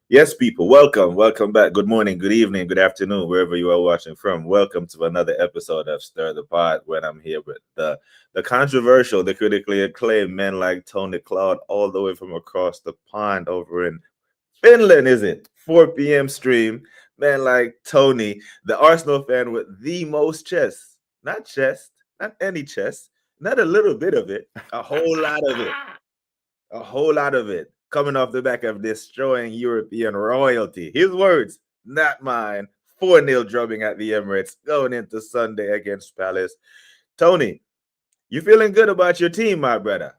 Yes, people, welcome back. Good morning, good evening, good afternoon, wherever you are watching from. Welcome to another episode of Stir the Pot. When I'm here with the controversial, the critically acclaimed men like Tony Cloud, all the way from across the pond over in Finland. Is it 4 p.m. stream? Man like Tony, the Arsenal fan with the most chest, not any chest, not a little bit of it, a whole lot of it. A whole lot of it coming off the back of destroying European royalty. His words, not mine. 4-0 drubbing at the Emirates going into Sunday against Palace. Tony, you feeling good about your team, my brother?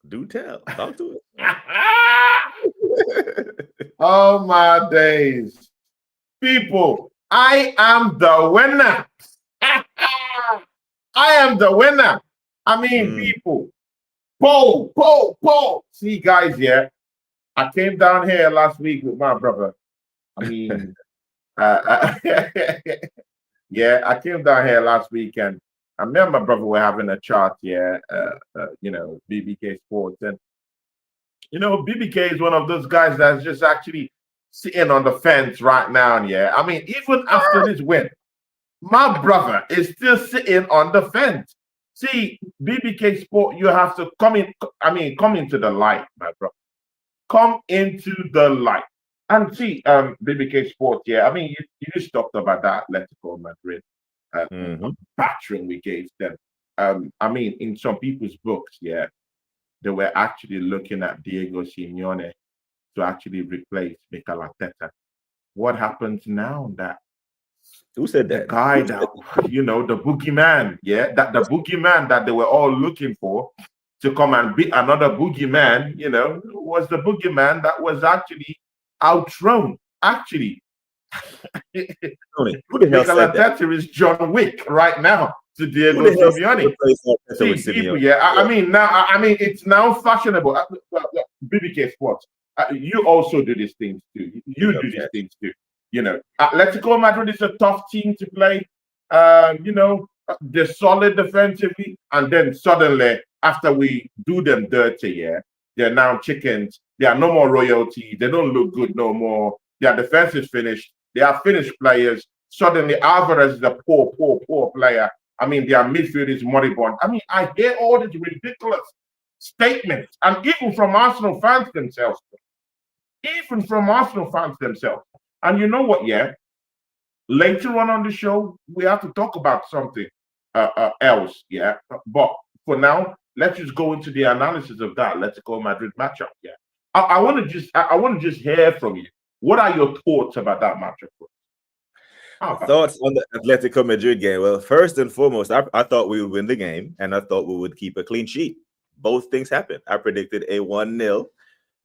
Do tell. Talk to it. Oh my days. People, I am the winner. I am the winner. I mean, people, Paul. See, guys, yeah, I came down here last week with my brother. I mean, yeah, I came down here last weekend. I me and my brother were having a chat, yeah, BBK Sports. And BBK is one of those guys that's just actually sitting on the fence right now. Yeah, I mean, even after this win, my brother is still sitting on the fence. See, BBK Sport, you have to come in. I mean, come into the light, my brother. Come into the light. And see, BBK Sport, yeah. I mean, you just talked about that Atletico Madrid battering we gave them. I mean, in some people's books, yeah, they were actually looking at Diego Simeone to actually replace Mikel Arteta. What happens now that Who said the that? guy that the boogeyman, yeah, that the boogeyman that they were all looking for to come and beat another boogeyman, was the boogeyman that was actually outthrown. Actually, Tony, who the hell Mikel said that? Arteta is John Wick right now to Who Diego the hell said Simeone. replace Arteta with See, people, Simeone? yeah. I mean, now, I mean, it's now fashionable. BBK Sports, you also do these things too. You do these Okay. things too. Atletico Madrid is a tough team to play. They're solid defensively, and then suddenly, after we do them dirty, yeah, they're now chickens. They are no more royalty. They don't look good no more. Their defense is finished. They are finished players. Suddenly, Alvarez is a poor player. I mean, their midfield is moribund. I mean, I hear all these ridiculous statements, and even from Arsenal fans themselves. Even from Arsenal fans themselves. And you know what, yeah? Later on the show, we have to talk about something else, yeah? But for now, let's just go into the analysis of that Atletico Madrid matchup, yeah? I want to just hear from you. What are your thoughts about that matchup? Thoughts on the Atletico Madrid game? Well, first and foremost, I thought we would win the game, and I thought we would keep a clean sheet. Both things happened. I predicted a 1-0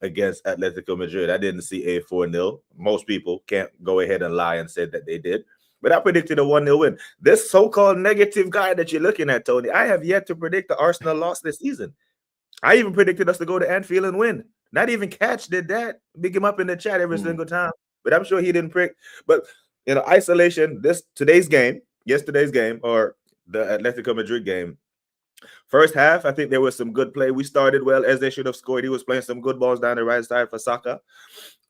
against Atletico Madrid. I didn't see a 4-0. Most people can't go ahead and lie and say that they did. But I predicted a 1-0 win. This so-called negative guy that you're looking at, Tony, I have yet to predict the Arsenal loss this season. I even predicted us to go to Anfield and win. Not even Catch did that. Big him up in the chat every single time. But I'm sure he didn't prick. But isolation, yesterday's game, or the Atletico Madrid game. First half, I think there was some good play. We started well, as they should have scored. He was playing some good balls down the right side for Saka.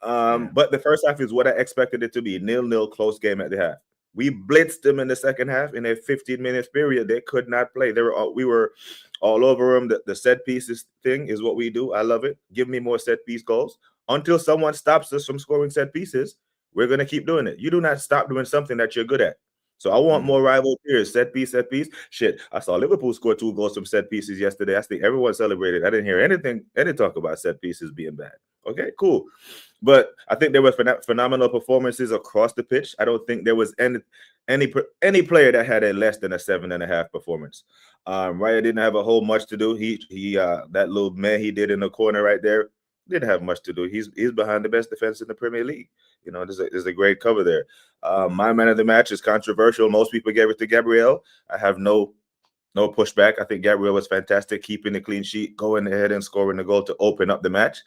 But the first half is what I expected it to be. 0-0, close game at the half. We blitzed them in the second half in a 15-minute period. They could not play. We were all over them. The set pieces thing is what we do. I love it. Give me more set piece goals. Until someone stops us from scoring set pieces, we're going to keep doing it. You do not stop doing something that you're good at. So I want more rival peers. Set piece. Shit, I saw Liverpool score 2 goals from set pieces yesterday. I think everyone celebrated. I didn't hear any talk about set pieces being bad. Okay, cool. But I think there were phenomenal performances across the pitch. I don't think there was any player that had a less than a 7.5 performance. Raya didn't have a whole much to do. He that little man he did in the corner right there didn't have much to do. He's behind the best defense in the Premier League. There's a great cover there. My man of the match is controversial. Most people gave it to Gabriel. I have no pushback. I think Gabriel was fantastic, keeping the clean sheet, going ahead and scoring the goal to open up the match.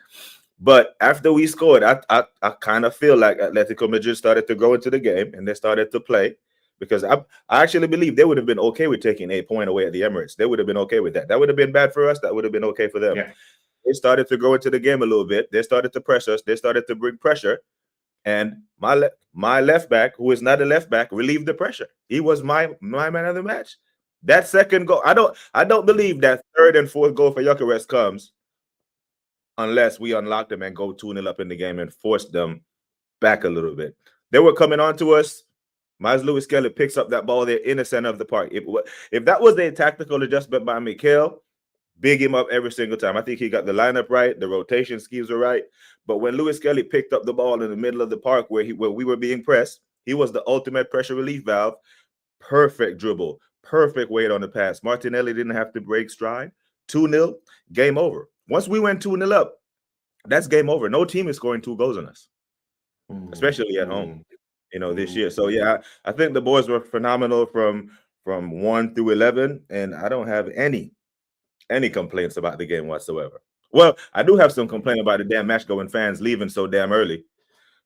But after we scored, I kind of feel like Atletico Madrid started to go into the game and they started to play, because I actually believe they would have been okay with taking a point away at the Emirates. They would have been okay with that. That would have been bad for us. That would have been okay for them. Yeah. they started to go into the game a little bit. They started to press us. They started to bring pressure. And my left back, who is not a left back, relieved the pressure. He was my man of the match. That second goal, I don't believe that third and fourth goal for Gyökeres comes unless we unlock them and go 2-0 up in the game and force them back a little bit. They were coming on to us. Miles Lewis Kelly picks up that ball there in the center of the park. If that was a tactical adjustment by Mikel, big him up every single time. I think he got the lineup right, the rotation schemes were right. But when Lewis Kelly picked up the ball in the middle of the park where we were being pressed, he was the ultimate pressure relief valve. Perfect dribble, perfect weight on the pass. Martinelli didn't have to break stride. 2-0, game over. Once we went 2-0 up, that's game over. No team is scoring 2 goals on us, especially at home, this year. So, yeah, I think the boys were phenomenal from 1 through 11, and I don't have any complaints about the game whatsoever. Well, I do have some complaint about the damn match going fans leaving so damn early.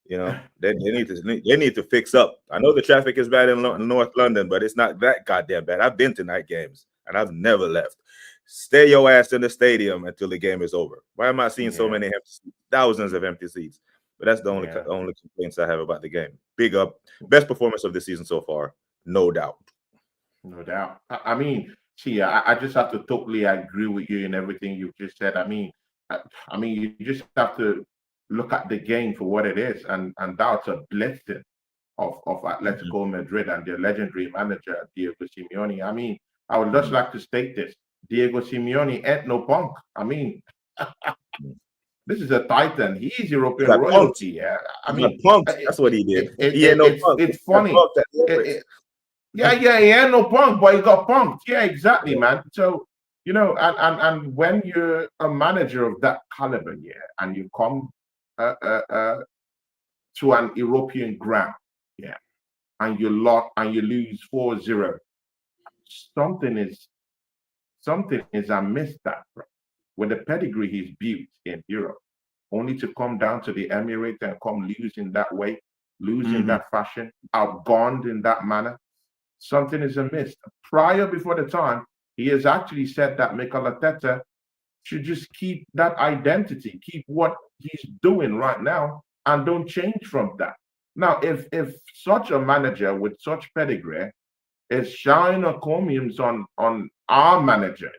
They need to fix up. I know the traffic is bad in North London, but it's not that goddamn bad. I've been to night games and I've never left. Stay your ass in the stadium until the game is over. Why am I seeing so many empty seats? Thousands of empty seats? But that's the only complaints I have about the game. Big up, best performance of the season so far, no doubt. No doubt. I mean, see, I just have to totally agree with you in everything you've just said. I mean, you just have to look at the game for what it is, and that's a blessing of Atletico Madrid and their legendary manager Diego Simeone. I mean, I would just like to state this: Diego Simeone ain't no punk. I mean, this is a titan. He's European royalty. Yeah, I mean, punk. That's what he did. He ain't no punk. It's funny. Yeah, he ain't no punk, but he got punked. Yeah, exactly, man. So, and when you're a manager of that caliber, and you come to an European ground, and you lose 4-0, something is amiss that, bro. With the pedigree he's built in Europe, only to come down to the Emirates and come losing that way, losing that fashion, outgunned in that manner. Something is amiss. Before the time, he has actually said that Mikel Arteta should just keep that identity, keep what he's doing right now, and don't change from that. Now, if such a manager with such pedigree is shining encomiums on our manager,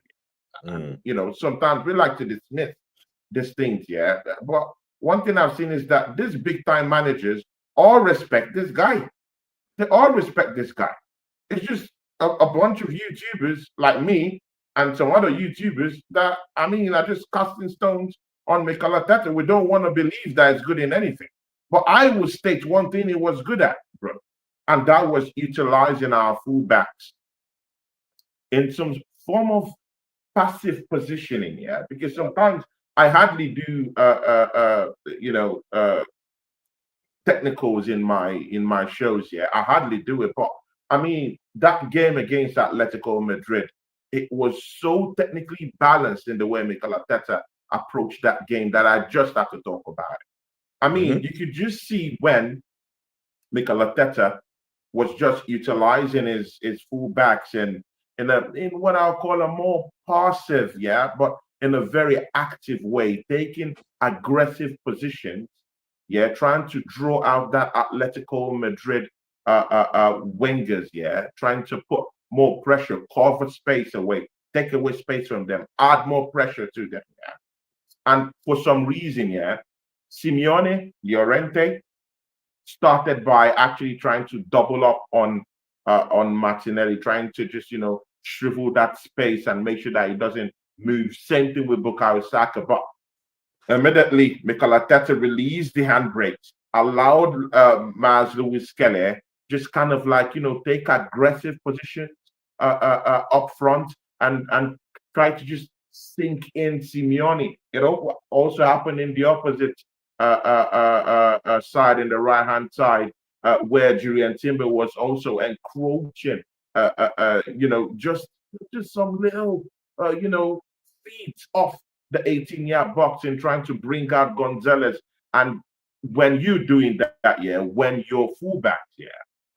sometimes we like to dismiss these things, But one thing I've seen is that these big time managers all respect this guy. They all respect this guy. It's just a bunch of YouTubers like me and some other YouTubers that, are just casting stones on Mikel Arteta. We don't want to believe that it's good in anything. But I will state one thing he was good at, bro. And that was utilizing our fullbacks in some form of passive positioning, because sometimes I hardly do technicals in my shows, I hardly do it, but that game against Atletico Madrid, it was so technically balanced in the way Mikel Arteta approached that game that I just have to talk about it. You could just see when Mikel Arteta was just utilizing his fullbacks in what I'll call a more passive, but in a very active way, taking aggressive positions, trying to draw out that Atletico Madrid wingers, trying to put more pressure, cover space away, take away space from them, add more pressure to them, And for some reason, Simeone, Llorente started by actually trying to double up on Martinelli, trying to just shrivel that space and make sure that he doesn't move. Same thing with Bukayo Saka, but immediately Mikel Arteta released the handbrakes, allowed Miles Lewis Kelly just kind of take aggressive positions up front and try to just sink in Simeone. What also happened in the opposite side, in the right hand side, where Julian Timber was also encroaching. Just some little feet off the 18-yard box and trying to bring out Gonzalez. And when you're doing that, when your fullbacks,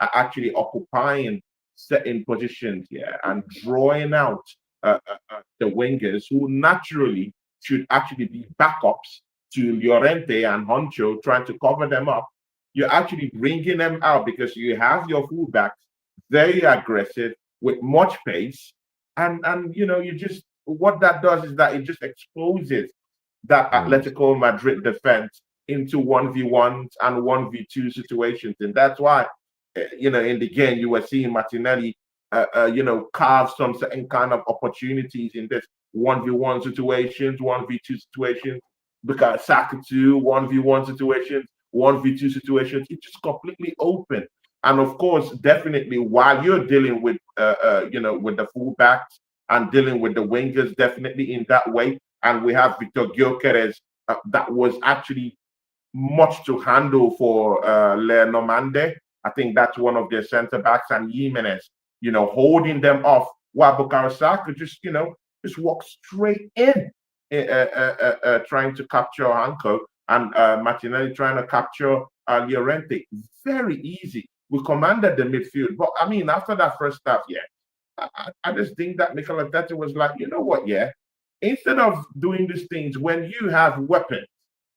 are actually occupying certain positions, and drawing out the wingers who naturally should actually be backups to Llorente and Honcho trying to cover them up. You're actually bringing them out because you have your fullbacks very aggressive with much pace, and you just what that does is that it just exposes that Atletico Madrid defense into 1v1s and 1v2 situations, and that's why in the game you were seeing Martinelli carve some certain kind of opportunities in this 1v1 situations, 1v2 situations, because Saka 2 1v1 situations, 1v2 situations, it's just completely open. And of course, definitely while you're dealing with with the fullbacks and dealing with the wingers, definitely in that way. And we have Victor Gyökeres that was actually much to handle for Lenormand. I think that's one of their centre backs, and Jimenez, holding them off while Bukayo Saka just walked straight in, trying to capture Anko, and Martinelli trying to capture Llorente. Very easy. We commanded the midfield. But I mean, after that first half, I just think that Mikel Arteta was like, you know what, instead of doing these things when you have weapons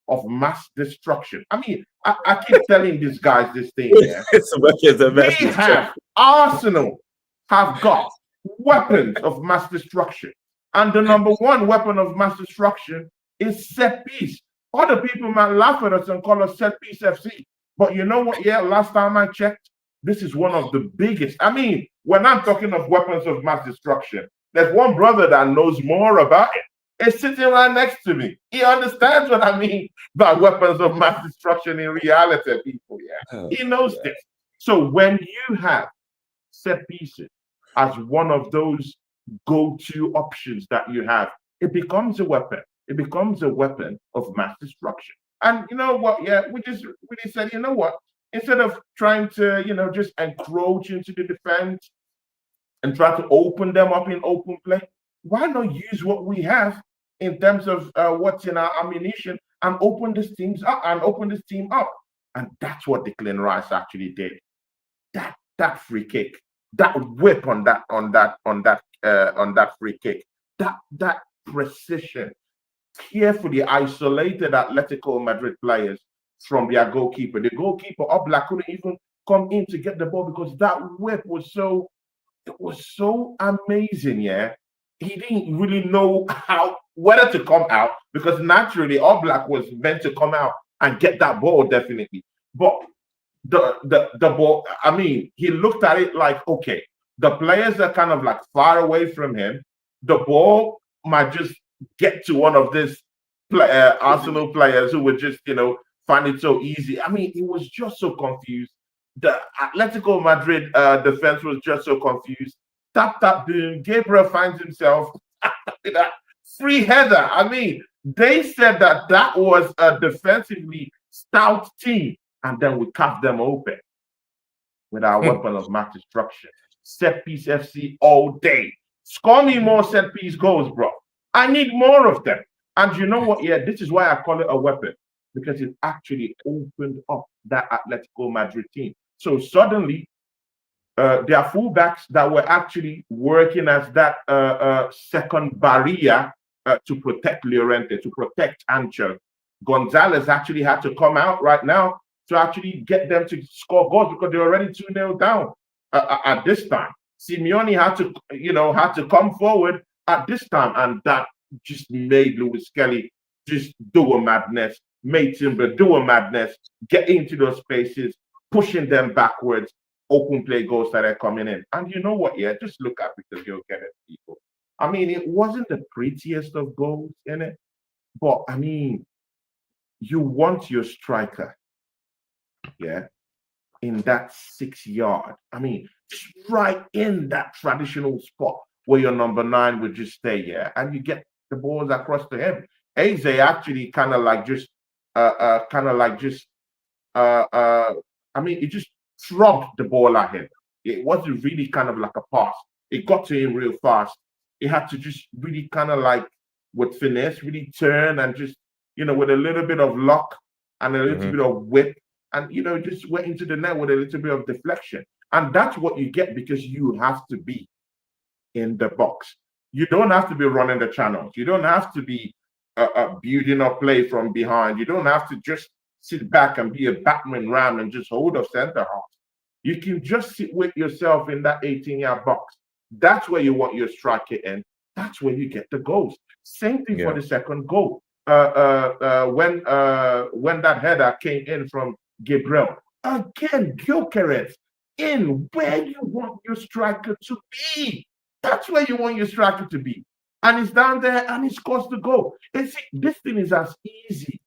of mass destruction. I mean, I keep telling these guys this thing, we have Arsenal have got weapons of mass destruction. And the number one weapon of mass destruction is set piece. Other people might laugh at us and call us set piece FC. But you know what? Last time I checked, this is one of the biggest. I mean, when I'm talking of weapons of mass destruction, there's one brother that knows more about it. It's sitting right next to me. He understands what I mean by weapons of mass destruction in reality, people. He knows this. So when you have set pieces as one of those go-to options that you have, it becomes a weapon. It becomes a weapon of mass destruction. And you know what? We just really said, you know what? Instead of trying to, just encroach into the defense and try to open them up in open play, why not use what we have in terms of what's in our ammunition and open this team up? And that's what Declan Rice actually did. That free kick, that whip on that free kick, that precision, carefully isolated Atletico Madrid players from their goalkeeper. The goalkeeper, Oblak, couldn't even come in to get the ball because that whip was so amazing. He didn't really know whether to come out, because naturally Oblak was meant to come out and get that ball definitely. But the ball, I mean, he looked at it like, okay, the players are kind of like far away from him. The ball might just get to one of these Arsenal players who would just, find it so easy. I mean, he was just so confused. The Atletico Madrid defense was just so confused. Tap, boom. Gabriel finds himself with that free header. I mean, they said that was a defensively stout team, and then we cut them open with our weapon of mass destruction. Set piece FC all day. Score me more set piece goals, bro. I need more of them. And you know what? This is why I call it a weapon, because it actually opened up that Atletico Madrid team. So suddenly, their fullbacks that were actually working as that second barrier to protect Llorente, to protect Ancho. Gonzalez actually had to come out right now to actually get them to score goals because they're already 2-0 down at this time. Simeone had to come forward at this time, and that just made Lewis Kelly just do a madness, made Timber do a madness, get into those spaces, pushing them backwards, open play goals that are coming in. And you know what? Just look at Victor Gyökeres, people. I mean, it wasn't the prettiest of goals in it, but I mean, you want your striker, in that 6 yard. I mean, just right in that traditional spot where your number 9 would just stay, and you get the balls across to him. Eze actually kind of like just, I mean, it just dropped the ball at him. It wasn't really kind of like a pass. It got to him real fast. He had to just really kind of like with finesse, really turn and just, with a little bit of luck and a little bit of whip, and just went into the net with a little bit of deflection. And that's what you get because you have to be in the box. You don't have to be running the channels. You don't have to be building up play from behind. You don't have to just sit back and be a Batman ram and just hold off center half. You can just sit with yourself in that 18-yard box. That's where you want your striker in. That's where you get the goals. Same thing for the second goal. When that header came in from Gabriel, again, Gyökeres in where you want your striker to be. That's where you want your striker to be. And he's down there and he scores the goal. And see, this thing is as easy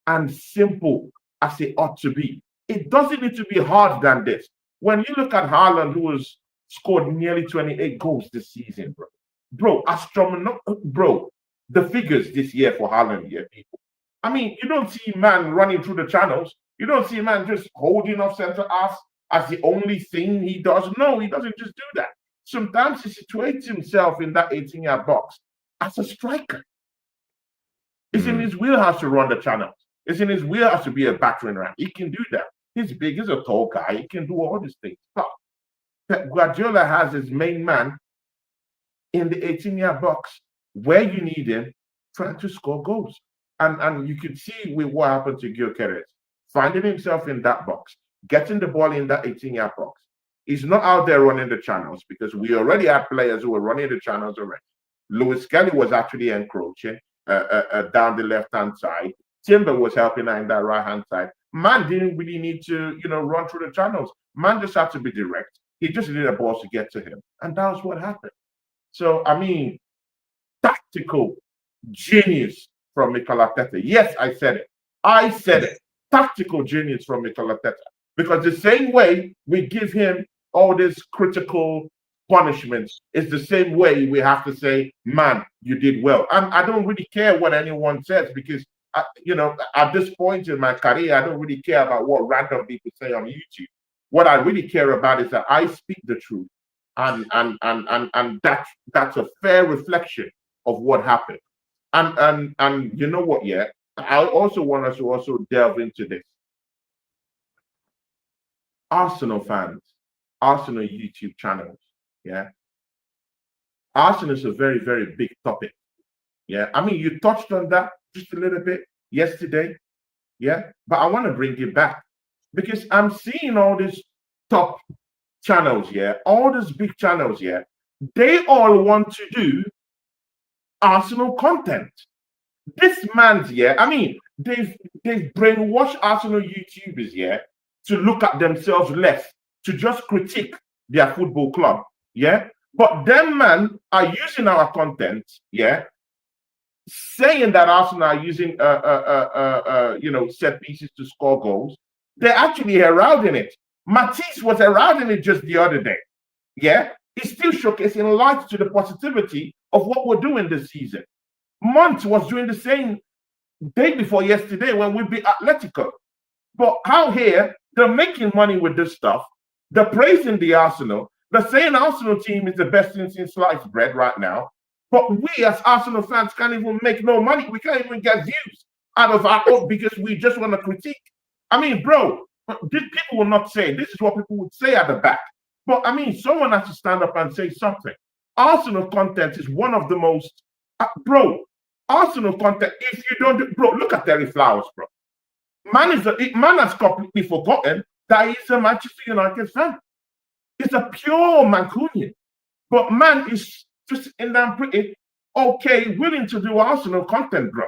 and simple as it ought to be. It doesn't need to be harder than this. When you look at Haaland, who has scored nearly 28 goals this season, bro, the figures this year for Haaland here, people. I mean, you don't see man running through the channels. You don't see man just holding off center half as the only thing he does. No, he doesn't just do that. Sometimes he situates himself in that 18-yard box as a striker. It's in his wheelhouse to run the channels. It's in his wheelhouse to be a battering ram. He can do that. He's big, he's a tall guy. He can do all these things. But Pep Guardiola has his main man in the 18-yard box where you need him trying to score goals. And you could see with what happened to Gyökeres, finding himself in that box, getting the ball in that 18-yard box. He's not out there running the channels because we already had players who were running the channels already. Lewis Kelly was actually encroaching down the left-hand side. Timber was helping out in that right-hand side. Man didn't really need to, run through the channels. Man just had to be direct. He just needed a ball to get to him. And that was what happened. So, I mean, tactical genius from Mikel Arteta. Yes, I said it. I said it. Tactical genius from Mikel Arteta. Because the same way we give him all these critical punishments is the same way we have to say, man, you did well. And I don't really care what anyone says because, at this point in my career, I don't really care about what random people say on YouTube. What I really care about is that I speak the truth. And that's a fair reflection of what happened. And you know what, yeah? I also want us to also delve into this. Arsenal fans, Arsenal YouTube channels, yeah. Arsenal is a very, very big topic. Yeah. I mean, you touched on that just a little bit yesterday. Yeah. But I want to bring it back because I'm seeing all these top channels, yeah, all these big channels, yeah, they all want to do Arsenal content. This man's, yeah, I mean, they've brainwashed Arsenal YouTubers, yeah, to look at themselves less, to just critique their football club, yeah. But them man are using our content, yeah, saying that Arsenal are using set pieces to score goals. They're actually heralding it. Matisse was heralding it just the other day, yeah. He's still showcasing light to the positivity of what we're doing this season. Mont was doing the same day before yesterday when we beat Atletico. But out here, they're making money with this stuff. They're praising the Arsenal. They're saying Arsenal team is the best thing since sliced bread right now. But we as Arsenal fans can't even make no money. We can't even get views out of our own because we just want to critique. I mean, bro, these people will not say. This is what people would say at the back. But I mean, someone has to stand up and say something. Arsenal content is one of the most, Arsenal content, if you don't, look at Terry Flowers, bro. Man has completely forgotten that he's a Manchester United fan. He's a pure Mancunian. But man is just in that pretty okay, willing to do Arsenal content, bro.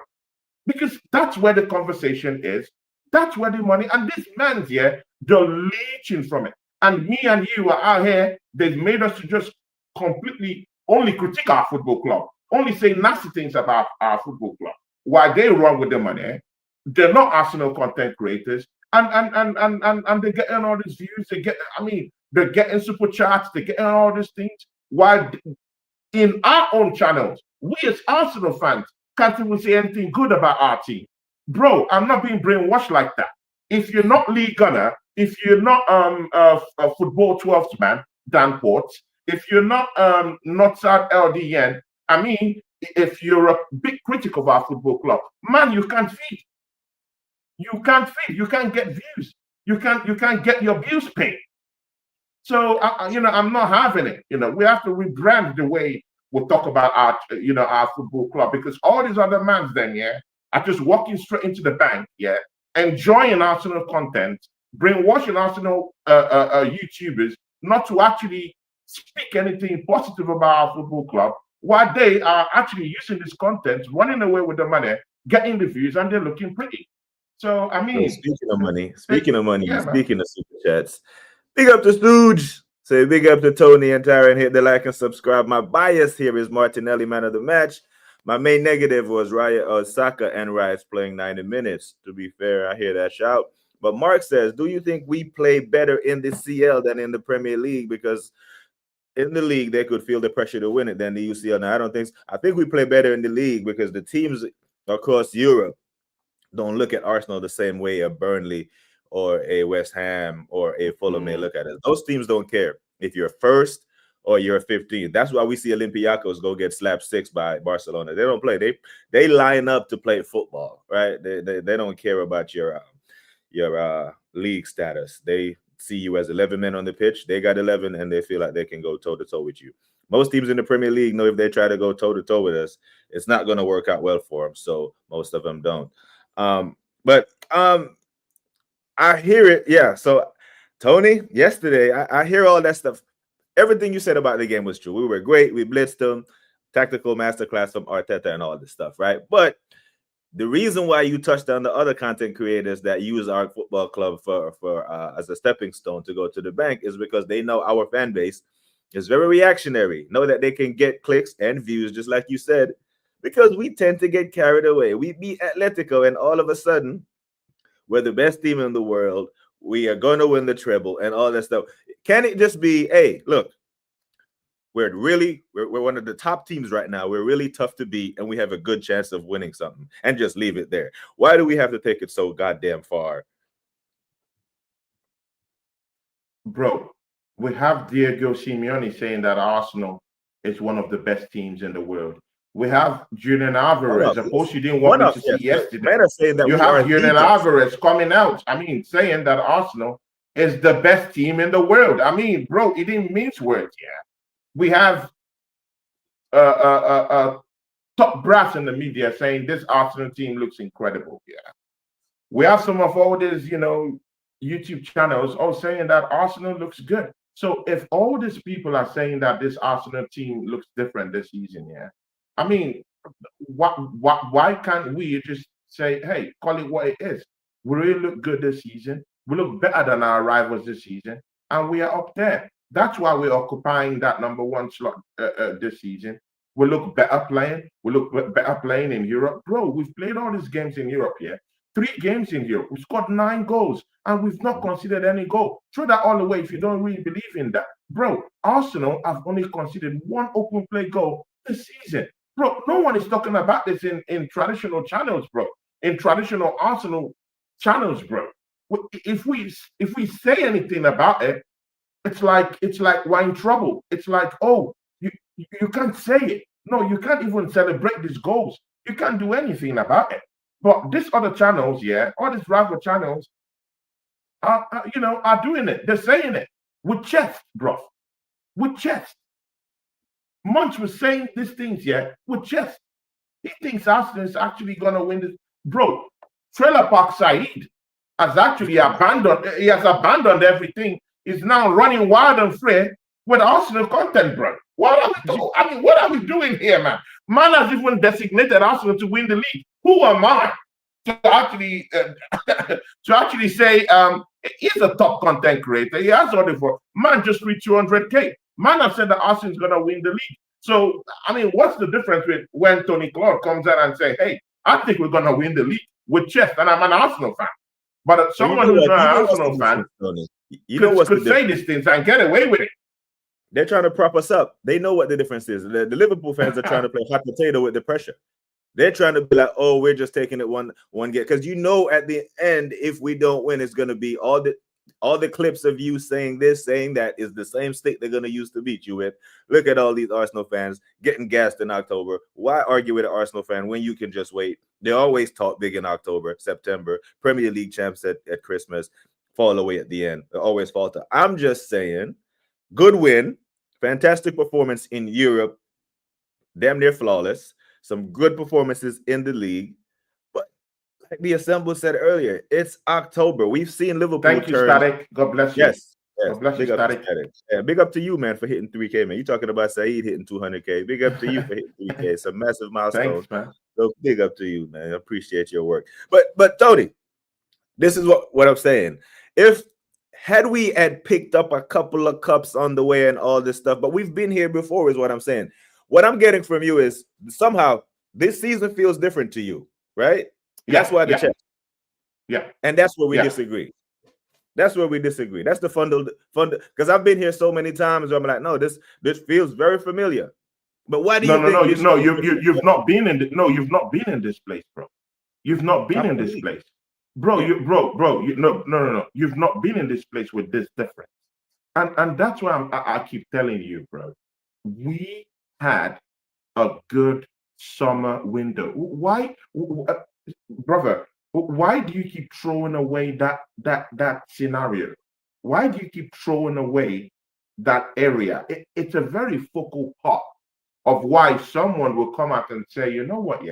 Because that's where the conversation is. That's where the money, and this man's here, they're leeching from it. And me and you are out here, they've made us to just completely only critique our football club, only say nasty things about our football club. While they run with the money, they're not Arsenal content creators, and they're getting all these views. They're getting super chats, they're getting all these things. While in our own channels, we as Arsenal fans can't even say anything good about our team. Bro, I'm not being brainwashed like that. If you're not Lee Gunner, if you're not a football 12th man, Dan Ports, if you're not Northside LDN, I mean, if you're a big critic of our football club, man, you can't feed. You can't feed. You can't get views. You can't get your bills paid. So I'm not having it. We have to rebrand the way will talk about our football club, because all these other mans then, yeah, are just walking straight into the bank, yeah, enjoying Arsenal content, brainwashing Arsenal YouTubers not to actually speak anything positive about our football club, while they are actually using this content, running away with the money, getting the views, and they're looking pretty. So I mean, speaking of money, yeah, speaking of super chats, big up to Stooge. Say big up to Tony and Tyron. Hit the like and subscribe. My bias here is Martinelli, man of the match. My main negative was Saka and Rice playing 90 minutes. To be fair, I hear that shout. But Mark says, do you think we play better in the CL than in the Premier League? Because in the league, they could feel the pressure to win it than the UCL. Now, I don't think so. I think we play better in the league because the teams across Europe don't look at Arsenal the same way a Burnley or a West Ham or a Fulham may look at it. Those teams don't care if you're first or you're 15th. That's why we see Olympiacos go get slapped 6 by Barcelona. They don't play. They line up to play football, right? They don't care about your league status. They see you as 11 men on the pitch. They got 11, and they feel like they can go toe-to-toe with you. Most teams in the Premier League know if they try to go toe-to-toe with us, it's not going to work out well for them. So most of them don't. But I hear it. Yeah. So Tony, yesterday, I hear all that stuff. Everything you said about the game was true. We were great. We blitzed them. Tactical masterclass from Arteta and all this stuff, right? But the reason why you touched on the other content creators that use our football club for as a stepping stone to go to the bank is because they know our fan base is very reactionary. Know that they can get clicks and views, just like you said, because we tend to get carried away. We beat Atletico, and all of a sudden, we're the best team in the world. We are going to win the treble and all that stuff. Can it just be, hey, look, we're one of the top teams right now. We're really tough to beat, and we have a good chance of winning something, and just leave it there? Why do we have to take it so goddamn far? Bro, we have Diego Simeone saying that Arsenal is one of the best teams in the world. We have Julian Alvarez. Of course, you didn't want me to see yesterday. Men are saying that you have Julian Alvarez coming out. I mean, saying that Arsenal is the best team in the world. I mean, bro, it didn't mince words. Yeah, we have top brass in the media saying this Arsenal team looks incredible. Yeah, we have some of all these, YouTube channels all saying that Arsenal looks good. So if all these people are saying that this Arsenal team looks different this season, yeah, I mean, why can't we just say, hey, call it what it is? We really look good this season. We look better than our rivals this season, and we are up there. That's why we're occupying that number 1 slot this season. We look better playing. We look better playing in Europe. Bro, we've played all these games in Europe, yeah? 3 games in Europe. We scored 9 goals, and we've not considered any goal. Throw that all away if you don't really believe in that. Bro, Arsenal have only considered 1 open play goal this season. Bro, no one is talking about this in traditional channels, bro. In traditional Arsenal channels, bro. If we say anything about it, it's like we're in trouble. It's like, oh, you can't say it. No, you can't even celebrate these goals. You can't do anything about it. But these other channels, yeah, all these rival channels are doing it. They're saying it with chest, bro. With chest. Munch was saying these things, yeah, with chest. He thinks Arsenal is actually going to win this. Bro, Trailer Park Saeed has actually abandoned everything. He's now running wild and free with Arsenal content, bro. What are we doing here, man? Man has even designated Arsenal to win the league. Who am I to actually say he's a top content creator? He has ordered for man just reached 200K. Man has said that Arsenal is gonna win the league. So I mean, what's the difference with when Tony Claude comes out and say, "Hey, I think we're gonna win the league with chest," and I'm an Arsenal fan. But someone who's not an Arsenal fan could say these things and get away with it. They're trying to prop us up. They know what the difference is. The Liverpool fans are trying to play hot potato with the pressure. They're trying to be like, oh, we're just taking it one game. Because at the end, if we don't win, it's going to be all the clips of you saying this, saying that is the same stick they're going to use to beat you with. Look at all these Arsenal fans getting gassed in October. Why argue with an Arsenal fan when you can just wait? They always talk big in October, September, Premier League champs at Christmas, fall away at the end. They always falter. I'm just saying, good win, fantastic performance in Europe. damn near flawless, some good performances in the league. But like the Assemble said earlier, it's October. We've seen Liverpool Thank you, turn. Static. God bless you. Yes, yes. God bless you, Big up to Static. Static. Yeah, big up to you, man, for hitting 3K, man. You talking about Saeed hitting 200K. Big up to you for hitting 3K. It's a massive milestone. Thanks, man. So big up to you, man. I appreciate your work. But Tony, this is what I'm saying. If had we had picked up a couple of cups on the way and all this stuff, but we've been here before, is what I'm saying. What I'm getting from you is somehow this season feels different to you, right? That's why the chest. Yeah. And that's where we disagree. That's where we disagree. That's the fund because I've been here so many times where I'm like, no, this feels very familiar. But why do you think you've not been in you've not been in this place, bro. You've not been in this place. Bro, you've not been in this place with this difference. And that's why I keep telling you, bro. We had a good summer window. Why, brother? Why do you keep throwing away that scenario? Why do you keep throwing away that area? It's a very focal part of why someone will come out and say, you know what,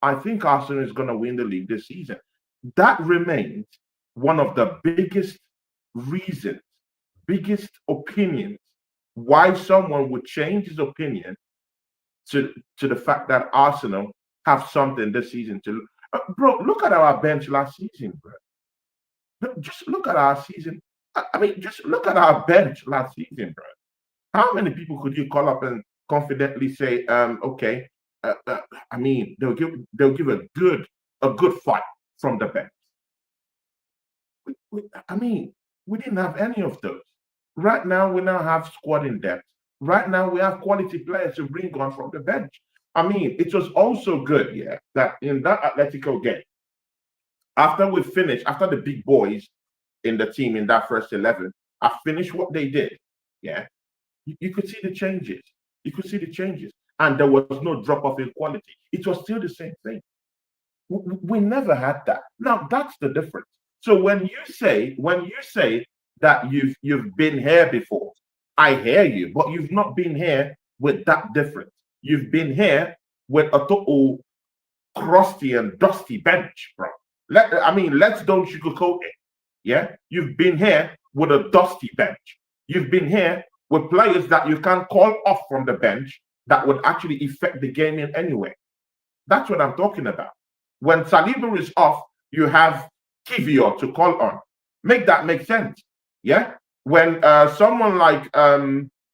I think Arsenal is going to win the league this season. That remains one of the biggest reasons, biggest opinions why someone would change his opinion to the fact that Arsenal have something this season to bro, look at our bench last season, bro. Just look at our season. I mean, just look at our bench last season, bro. How many people could you call up and confidently say, okay, I mean, they'll give a good fight from the bench. We didn't have any of those. Right now, we now have squad in depth. Right now, we have quality players to bring on from the bench. I mean, it was also good, that in that Atletico game, after the big boys in the team in that first 11, I finished what they did. You could see the changes. And there was no drop off in quality. It was still the same thing. We never had that. Now that's the difference. So when you say that you've been here before, I hear you, but you've not been here with that difference. You've been here with a total crusty and dusty bench, bro. Let's don't sugarcoat it. Yeah, you've been here with a dusty bench. You've been here with players that you can't call off from the bench that would actually affect the game in any way. That's what I'm talking about. When Saliba is off, you have Kivior to call on. Make that make sense. Yeah. When someone like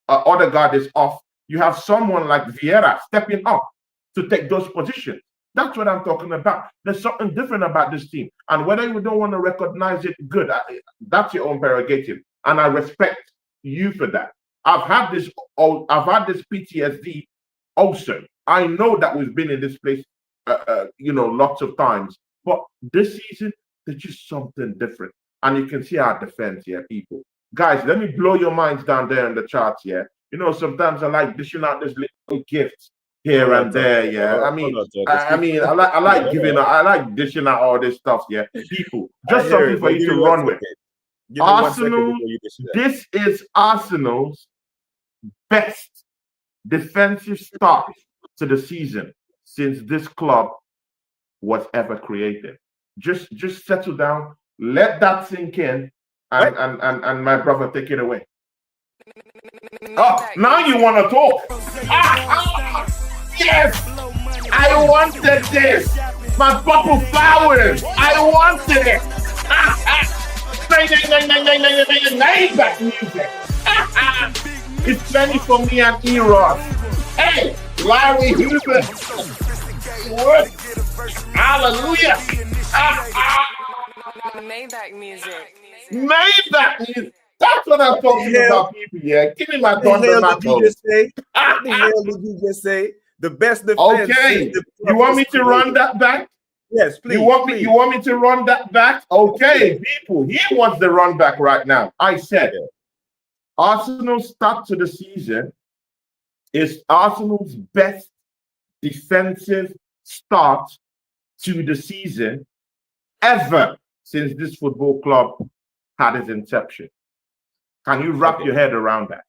Odegaard is off, you have someone like Vieira stepping up to take those positions. That's what I'm talking about. There's something different about this team. And whether you don't want to recognize it, good. That's your own prerogative. And I respect you for that. I've had this PTSD also. I know that we've been in this place, lots of times. But this season, there's just something different. And you can see our defense here, people. Guys, let me blow your minds down there in the charts here. Sometimes I like dishing out this little gifts here and there. I like giving out, I like dishing out all this stuff, people. Just something for you to run with. Arsenal, this is Arsenal's best defensive start to the season since this club was ever created. Just settle down, let that sink in, and my brother, take it away. Oh, now you want to talk? Yes, I wanted this. My purple flowers. I wanted it. Maybach music. It's plenty for me and Eros. Hey, Larry Hoover. What? Hallelujah. Maybach music. Maybach music. That's what I'm talking about, people. Yeah, give me my thunder. What the hell did you just say? What the hell did you just say? The best defense. Okay, you want me to run that back? Yes, please. You want me to run that back? Okay, people. He wants the run back right now. I said, Arsenal's start to the season is Arsenal's best defensive start to the season ever since this football club had its inception. Can you wrap your head around that?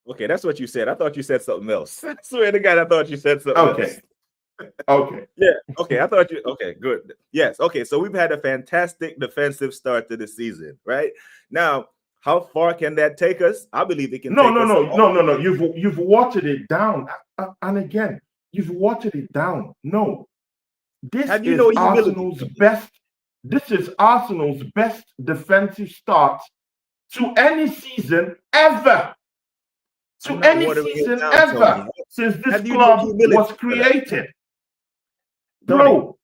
Okay, that's what you said. I thought you said something else. I swear to God, I thought you said something else. Okay. Yeah. Okay. I thought you. Okay. Good. Yes. Okay. So we've had a fantastic defensive start to the season, right? Now, how far can that take us? I believe it can No, take no, us no, all no, the no, no. way. You've watered it down, and again, you've watered it down. No, this Have you is no humility, Arsenal's Tony? best. This is Arsenal's best defensive start to any season ever. I'm To not any watering it season down, ever Tony. since this Have you no club was humility for that, created, Tony? bro.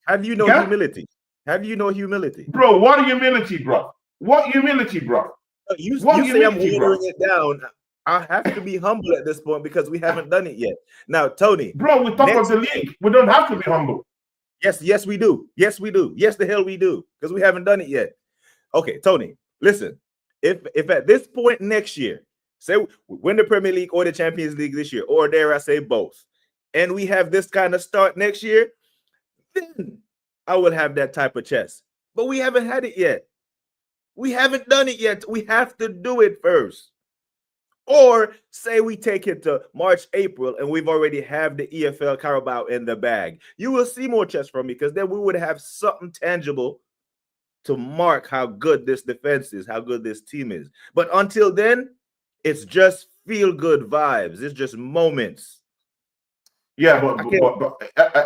Have you no Yeah, humility? Have you no humility? bro. What humility, bro? What humility, bro? You What say I'm humility, bro? watering it down. I have to be humble at this point because we haven't done it yet. Now, Tony, Bro, we top of next the year. league. We don't have to be humble. Yes, we do. Yes, we do. Yes, the hell we do, because we haven't done it yet. Okay, Tony, listen. If at this point next year, say we win the Premier League or the Champions League this year, or dare I say both, and we have this kind of start next year, then I will have that type of chest. But we haven't had it yet. We haven't done it yet. We have to do it first. Or say we take it to March, April, and we've already have the EFL Carabao in the bag. You will see more chess from me because then we would have something tangible to mark how good this defense is, how good this team is. But until then, it's just feel good vibes. It's just moments. Yeah, I can't. but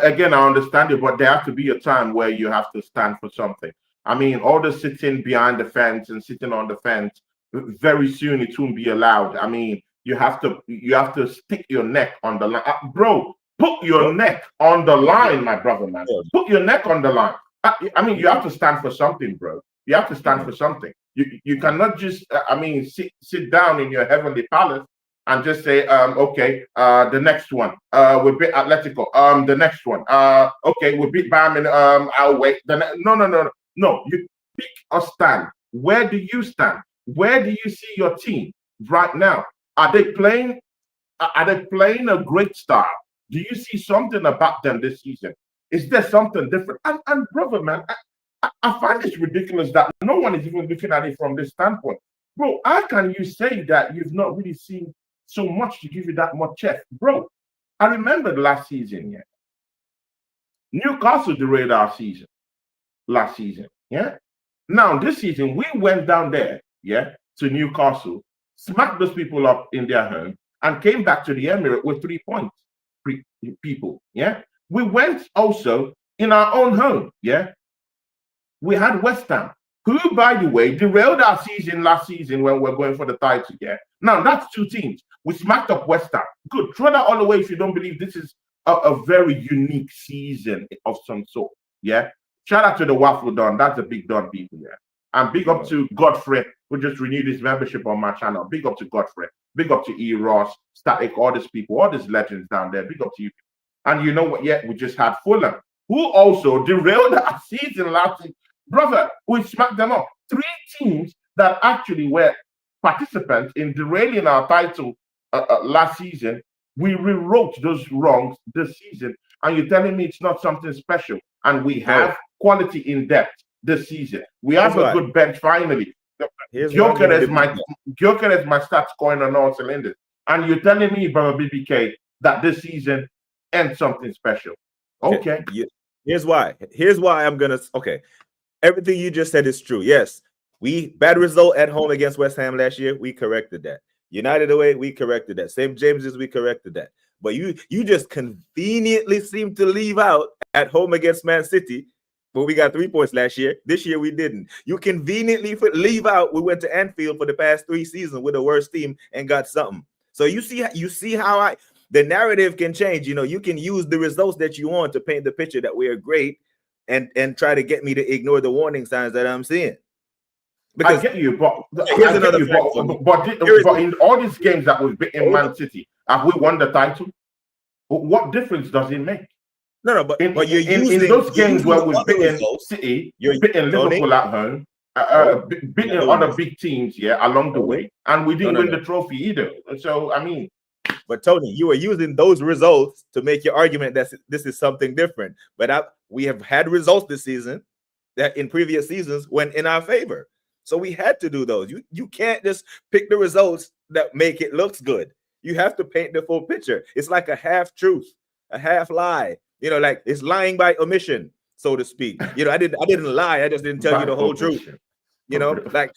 again, I understand it, but there has to be a time where you have to stand for something. I mean, all the sitting behind the fence and sitting on the fence, very soon it won't be allowed. I mean, you have to stick your neck on the line, bro. Put your No, neck on the no, line, my brother, man. no, Put your neck on the line. I mean, you no, have to stand for something, bro. You have to stand no, for something. You no. cannot just, I mean, sit down in your heavenly palace and just say, okay, the next one, we beat Atletico. The next one, okay, we beat Bayern. I'll wait. No, no, no, no. You pick a stand. Where do you stand? Where do you see your team right now? Are they playing? Are they playing a great style? Do you see something about them this season? Is there something different? And brother, man, I find it ridiculous that no one is even looking at it from this standpoint. Bro, how can you say that you've not really seen so much to give you that much chest? Bro, I remember the last season, yeah. Newcastle derailed our season last season, yeah. Now, this season, we went down there, yeah, to Newcastle, smacked those people up in their home, and came back to the Emirates with 3 points, people, yeah. We went also in our own home, yeah. We had West Ham, who, by the way, derailed our season last season when we're going for the title, yeah. Now, that's two teams. We smacked up West Ham. Good. Throw that all away if you don't believe this is a very unique season of some sort, yeah. Shout out to the Waffle Don. That's a big Don people, yeah. And big up No. to Godfrey, who just renewed his membership on my channel. Big up to Godfrey. Big up to E. Ross, Static, all these people, all these legends down there. Big up to you. And you know what? Yeah, we just had Fulham, who also derailed our season last season. Brother, we smacked them up. Three teams that actually were participants in derailing our title last season. We rewrote those wrongs this season. And you're telling me it's not something special. And we No. have quality in depth this season. We Here's have a why. good bench finally. Here's why I'm going to Gyökeres my stats going on all cylinders. And you're telling me, brother BBK, that this season ends something special. Okay. Here's why. Here's why I'm going to. Okay. Everything you just said is true. Yes. Bad result at home against West Ham last year. We corrected that. United away, we corrected that. St. James's, we corrected that. But you just conveniently seem to leave out at home against Man City. But we got 3 points last year. This year we didn't. You conveniently leave out. We went to Anfield for the past 3 seasons with the worst team and got something. So you see how the narrative can change. You know, you can use the results that you want to paint the picture that we are great and try to get me to ignore the warning signs that I'm seeing. Because I get you, but in all these games that we've beaten Man City, have we won the title? What difference does it make? No, but you're in those games where we've beaten City, you're beating Liverpool at home, beating other big teams, yeah, along the way, and we didn't win the trophy either. So I mean, but Tony, you are using those results to make your argument that this is something different. But we have had results this season that in previous seasons went in our favor. So we had to do those. You can't just pick the results that make it looks good. You have to paint the full picture. It's like a half truth, a half lie. Like it's lying by omission, so to speak. I didn't lie. I just didn't tell you By the whole truth. omission. Like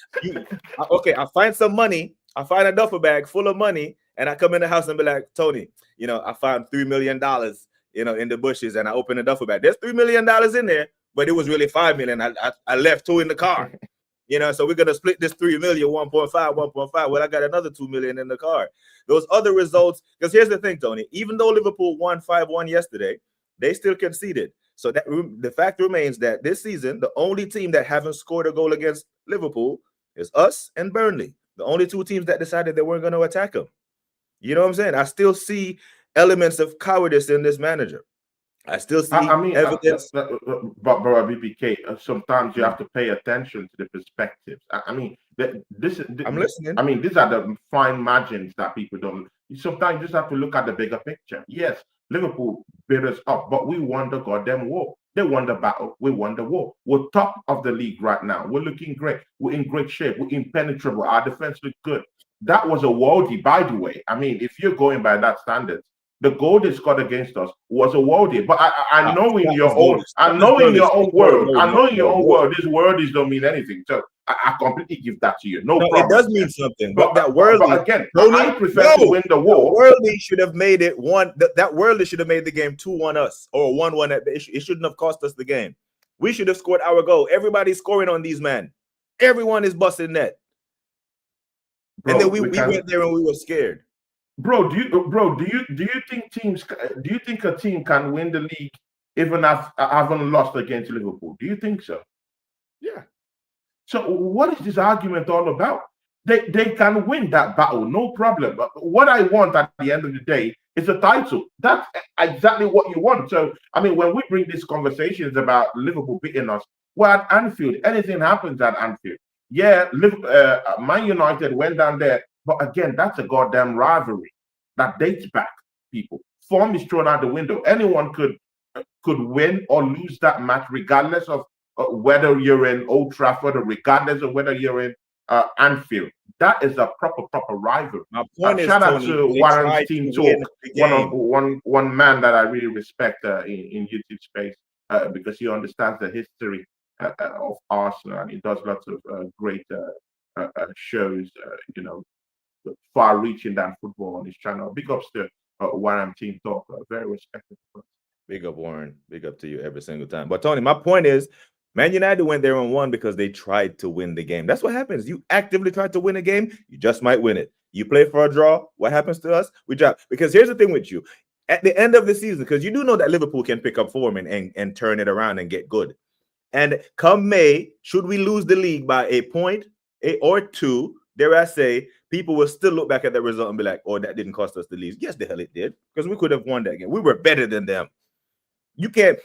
okay, I find some money. I find a duffel bag full of money, and I come in the house and be like, Tony, I found $3 million, in the bushes, and I open the duffel bag. There's $3 million in there, but it was really 5 million. I left 2 in the car. So we're gonna split this 3 million, 1.5, 1.5. Well, I got another 2 million in the car. Those other results, because here's the thing, Tony. Even though Liverpool won 5-1 yesterday, they still conceded. So that the fact remains that this season, the only team that haven't scored a goal against Liverpool is us and Burnley. The only two teams that decided they weren't going to attack them. You know what I'm saying? I still see elements of cowardice in this manager. I still see evidence. But BBK, sometimes you have to pay attention to the perspectives. I'm listening. These are the fine margins that people don't. Sometimes you just have to look at the bigger picture. Yes, Liverpool beat us up, but we won the goddamn war. They won the battle. We won the war. We're top of the league right now. We're looking great. We're in great shape. We're impenetrable. Our defense looks good. That was a worldie, by the way. If you're going by that standard, the goal they scored against us was a worldie. But I know in your own world, these worldies don't mean anything. So I completely give that to you. No problem. It does mean something. But that worldie, but again, I prefer to win the war. Worldie should have made it one. That worldie should have made the game 2-1 us or 1-1. It shouldn't have cost us the game. We should have scored our goal. Everybody's scoring on these men. Everyone is busting net. Bro, and then we went there and we were scared. Bro, do you think a team can win the league even having lost against Liverpool? Do you think so? Yeah. So what is this argument all about? They can win that battle, no problem. But what I want at the end of the day is a title. That's exactly what you want. So when we bring these conversations about Liverpool beating us, well, at Anfield, anything happens at Anfield. Yeah, Man United went down there. But again, that's a goddamn rivalry that dates back, people. Form is thrown out the window. Anyone could win or lose that match, regardless of whether you're in Old Trafford or regardless of whether you're in Anfield. That is a proper rivalry. My point is, shout out to Warren's Team Talk, one man that I really respect in YouTube space because he understands the history of Arsenal, and he does lots of great shows, far-reaching than football on his channel. Big ups to Warren Team Talk. Very respected. Big up, Warren. Big up to you every single time. But Tony, my point is, Man United went there and won because they tried to win the game. That's what happens. You actively try to win a game, you just might win it. You play for a draw, what happens to us? We drop. Because here's the thing with you. At the end of the season, because you do know that Liverpool can pick up form and turn it around and get good. And come May, should we lose the league by a point or two, dare I say, people will still look back at the result and be like, oh, that didn't cost us the league. Yes, the hell it did, because we could have won that game. We were better than them. You can't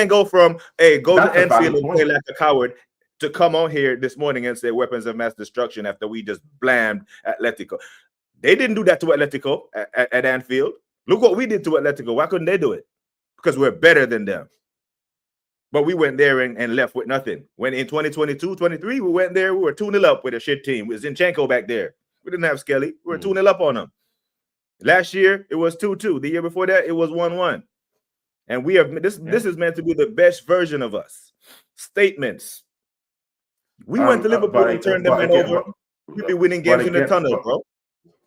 go from go to Anfield and play like a coward to come on here this morning and say weapons of mass destruction after we just blamed Atletico. They didn't do that to Atletico at Anfield. Look what we did to Atletico. Why couldn't they do it? Because we're better than them. But we went there and left with nothing. When in 2022-23, we went there, we were 2-0 up with a shit team. It was Zinchenko back there. We didn't have Skelly. We were 2-0 up on them. Last year, it was 2-2. The year before that, it was 1-1. And we have this is meant to be the best version of us. Statements. We went to Liverpool and turned them over. We'll be winning games in the tunnel, bro.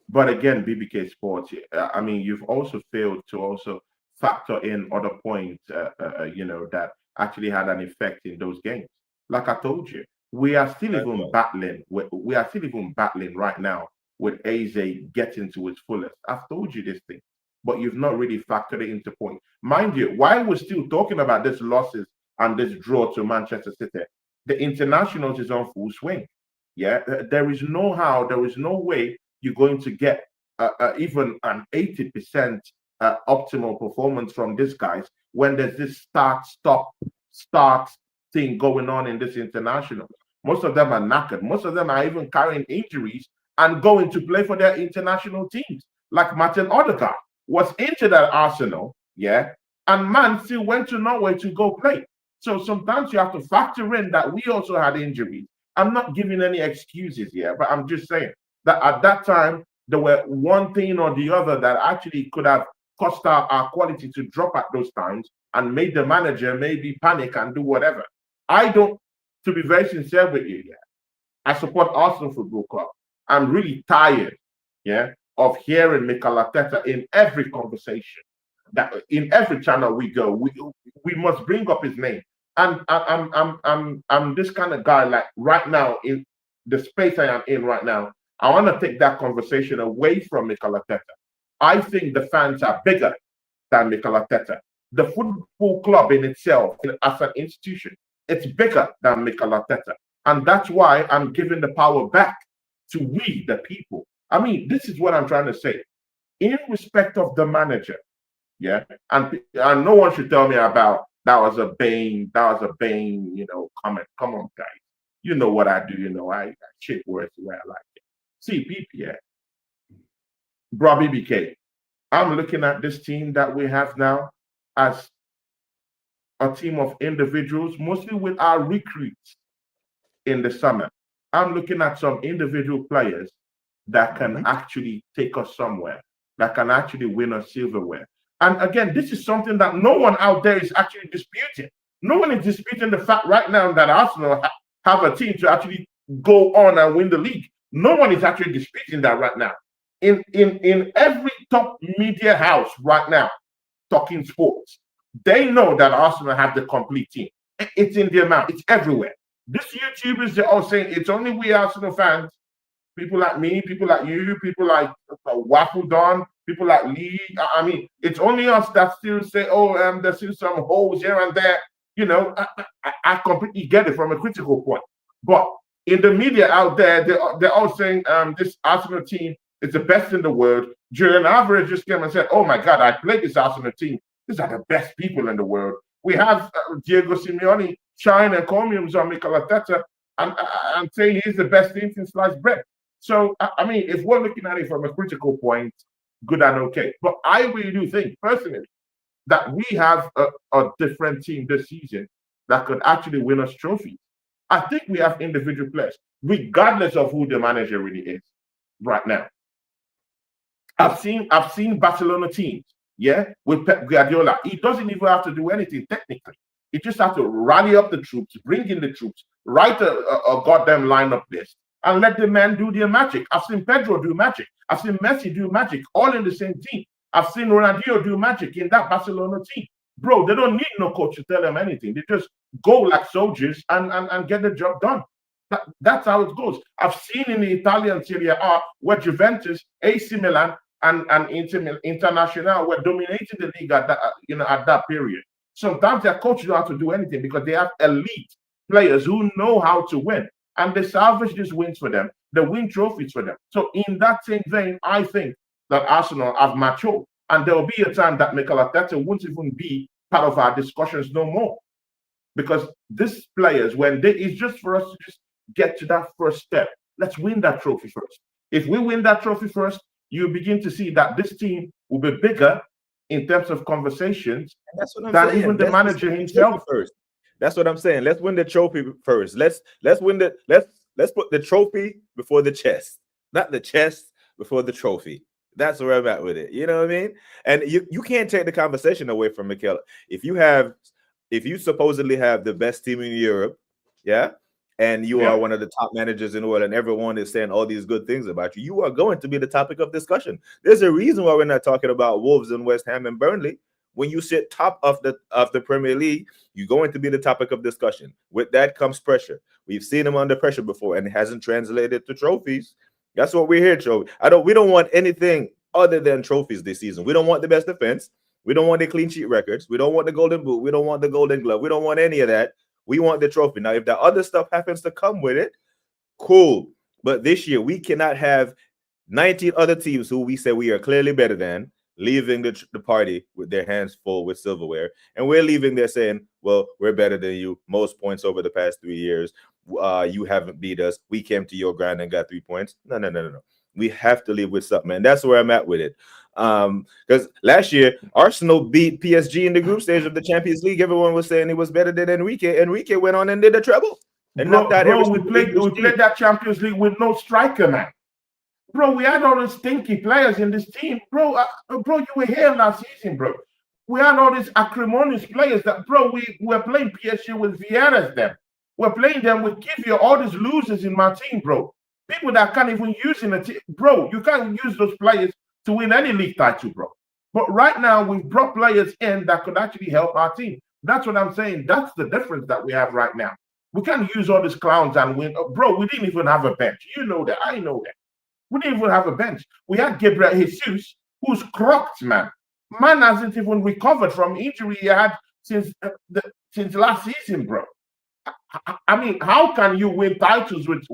But again, BBK Sports, you've also failed to also factor in other points, that actually had an effect in those games. Like I told you, we are still even battling. We are still even battling right now with Eze getting to its fullest. I've told you this thing, but you've not really factored it into point. Mind you, while we're still talking about these losses and this draw to Manchester City, the internationals is on full swing. Yeah, there is no way you're going to get even an 80% optimal performance from these guys when there's this start thing going on in this international. Most of them are knackered. Most of them are even carrying injuries and going to play for their international teams. Like Martin Odegaard was injured at Arsenal, yeah, and man still went to Norway to go play. So sometimes you have to factor in that we also had injuries. I'm not giving any excuses here, but I'm just saying that at that time, there were one thing or the other that actually could have caused our quality to drop at those times and made the manager maybe panic and do whatever. I don't, to be very sincere with you, yeah, I support Arsenal Football Club. I'm really tired, yeah, of hearing Mikel Arteta in every conversation. That in every channel we go, we must bring up his name. And I'm this kind of guy. Like right now, in the space I am in right now, I want to take that conversation away from Mikel Arteta. I think the fans are bigger than Mikel Arteta. The football club in itself, as an institution, it's bigger than Mikel Arteta. And that's why I'm giving the power back to we, the people. I mean, this is what I'm trying to say. In respect of the manager, yeah, and no one should tell me about that was a Bane, comment. Come on, guys. You know what I do, I shape words the way I like it. See, people, yeah. Bro, BBK, I'm looking at this team that we have now as a team of individuals, mostly with our recruits in the summer. I'm looking at some individual players that can actually take us somewhere, that can actually win us silverware. And again, this is something that no one out there is actually disputing. No one is disputing the fact right now that Arsenal have a team to actually go on and win the league. No one is actually disputing that right now. In every top media house right now, talking sports, they know that Arsenal have the complete team. It's in their mouth. It's everywhere. These YouTubers, they're all saying it's only we Arsenal fans. People like me, people like you, people like Waffle Don, people like Lee. I mean, it's only us that still say, there's still some holes here and there. I completely get it from a critical point. But in the media out there, they're all saying this Arsenal team is the best in the world. Julian Alvarez just came and said, oh my God, I played this Arsenal team. These are the best people in the world. We have Diego Simeone trying encomiums on Mikel Arteta and saying he's the best team since sliced bread. So, I mean, if we're looking at it from a critical point, good and okay. But I really do think, personally, that we have a different team this season that could actually win us trophies. I think we have individual players, regardless of who the manager really is right now. I've seen Barcelona teams, yeah, with Pep Guardiola. He doesn't even have to do anything technically. He just has to rally up the troops, bring in the troops, write a goddamn lineup list, and let the man do their magic. I've seen Pedro do magic. I've seen Messi do magic, all in the same team. I've seen Ronaldinho do magic in that Barcelona team. Bro, they don't need no coach to tell them anything. They just go like soldiers and get the job done. That's how it goes. I've seen in the Italian Serie A where Juventus, AC Milan, and International were dominating the league at that period. Sometimes their coach don't have to do anything because they have elite players who know how to win. And they salvage these wins for them. They win trophies for them. So in that same vein, I think that Arsenal have matured. And there will be a time that Mikel Arteta won't even be part of our discussions no more. Because these players, it's just for us to just get to that first step. Let's win that trophy first. If we win that trophy first, you begin to see that this team will be bigger in terms of conversations than even the manager himself. First. That's what I'm saying. Let's win the trophy first. Let's put the trophy before the chest, not the chest before the trophy. That's where I'm at with it. You know what I mean? And you can't take the conversation away from Mikel. If you supposedly have the best team in Europe, yeah, and you are one of the top managers in the world, and everyone is saying all these good things about you, you are going to be the topic of discussion. There's a reason why we're not talking about Wolves and West Ham and Burnley. When you sit top of the Premier League, you're going to be the topic of discussion. With that comes pressure. We've seen them under pressure before, and it hasn't translated to trophies. That's what we're here, Joe. We don't want anything other than trophies this season. We don't want the best defense. We don't want the clean sheet records. We don't want the golden boot. We don't want the golden glove. We don't want any of that. We want the trophy. Now, if the other stuff happens to come with it, cool. But this year, we cannot have 19 other teams who we say we are clearly better than leaving the party with their hands full with silverware. And we're leaving there saying, well, we're better than you. Most points over the past 3 years. You haven't beat us. We came to your ground and got 3 points. No. We have to leave with something. And that's where I'm at with it. Because last year, Arsenal beat PSG in the group stage of the Champions League. Everyone was saying it was better than Enrique. Enrique went on and did the treble. And we played that Champions League with no striker, man. Bro, we had all these stinky players in this team. Bro, you were here last season, bro. We had all these acrimonious players that, bro, we were playing PSG with Vieira's them. We're playing them with Kivio, all these losers in my team, bro. People that can't even use in a team. Bro, you can't use those players to win any league title, bro. But right now, we've brought players in that could actually help our team. That's what I'm saying. That's the difference that we have right now. We can't use all these clowns and win. Bro, we didn't even have a bench. You know that. I know that. We didn't even have a bench. We had Gabriel Jesus, who's crocked, man. Man hasn't even recovered from injury he had since last season, bro. I mean, how can you win titles with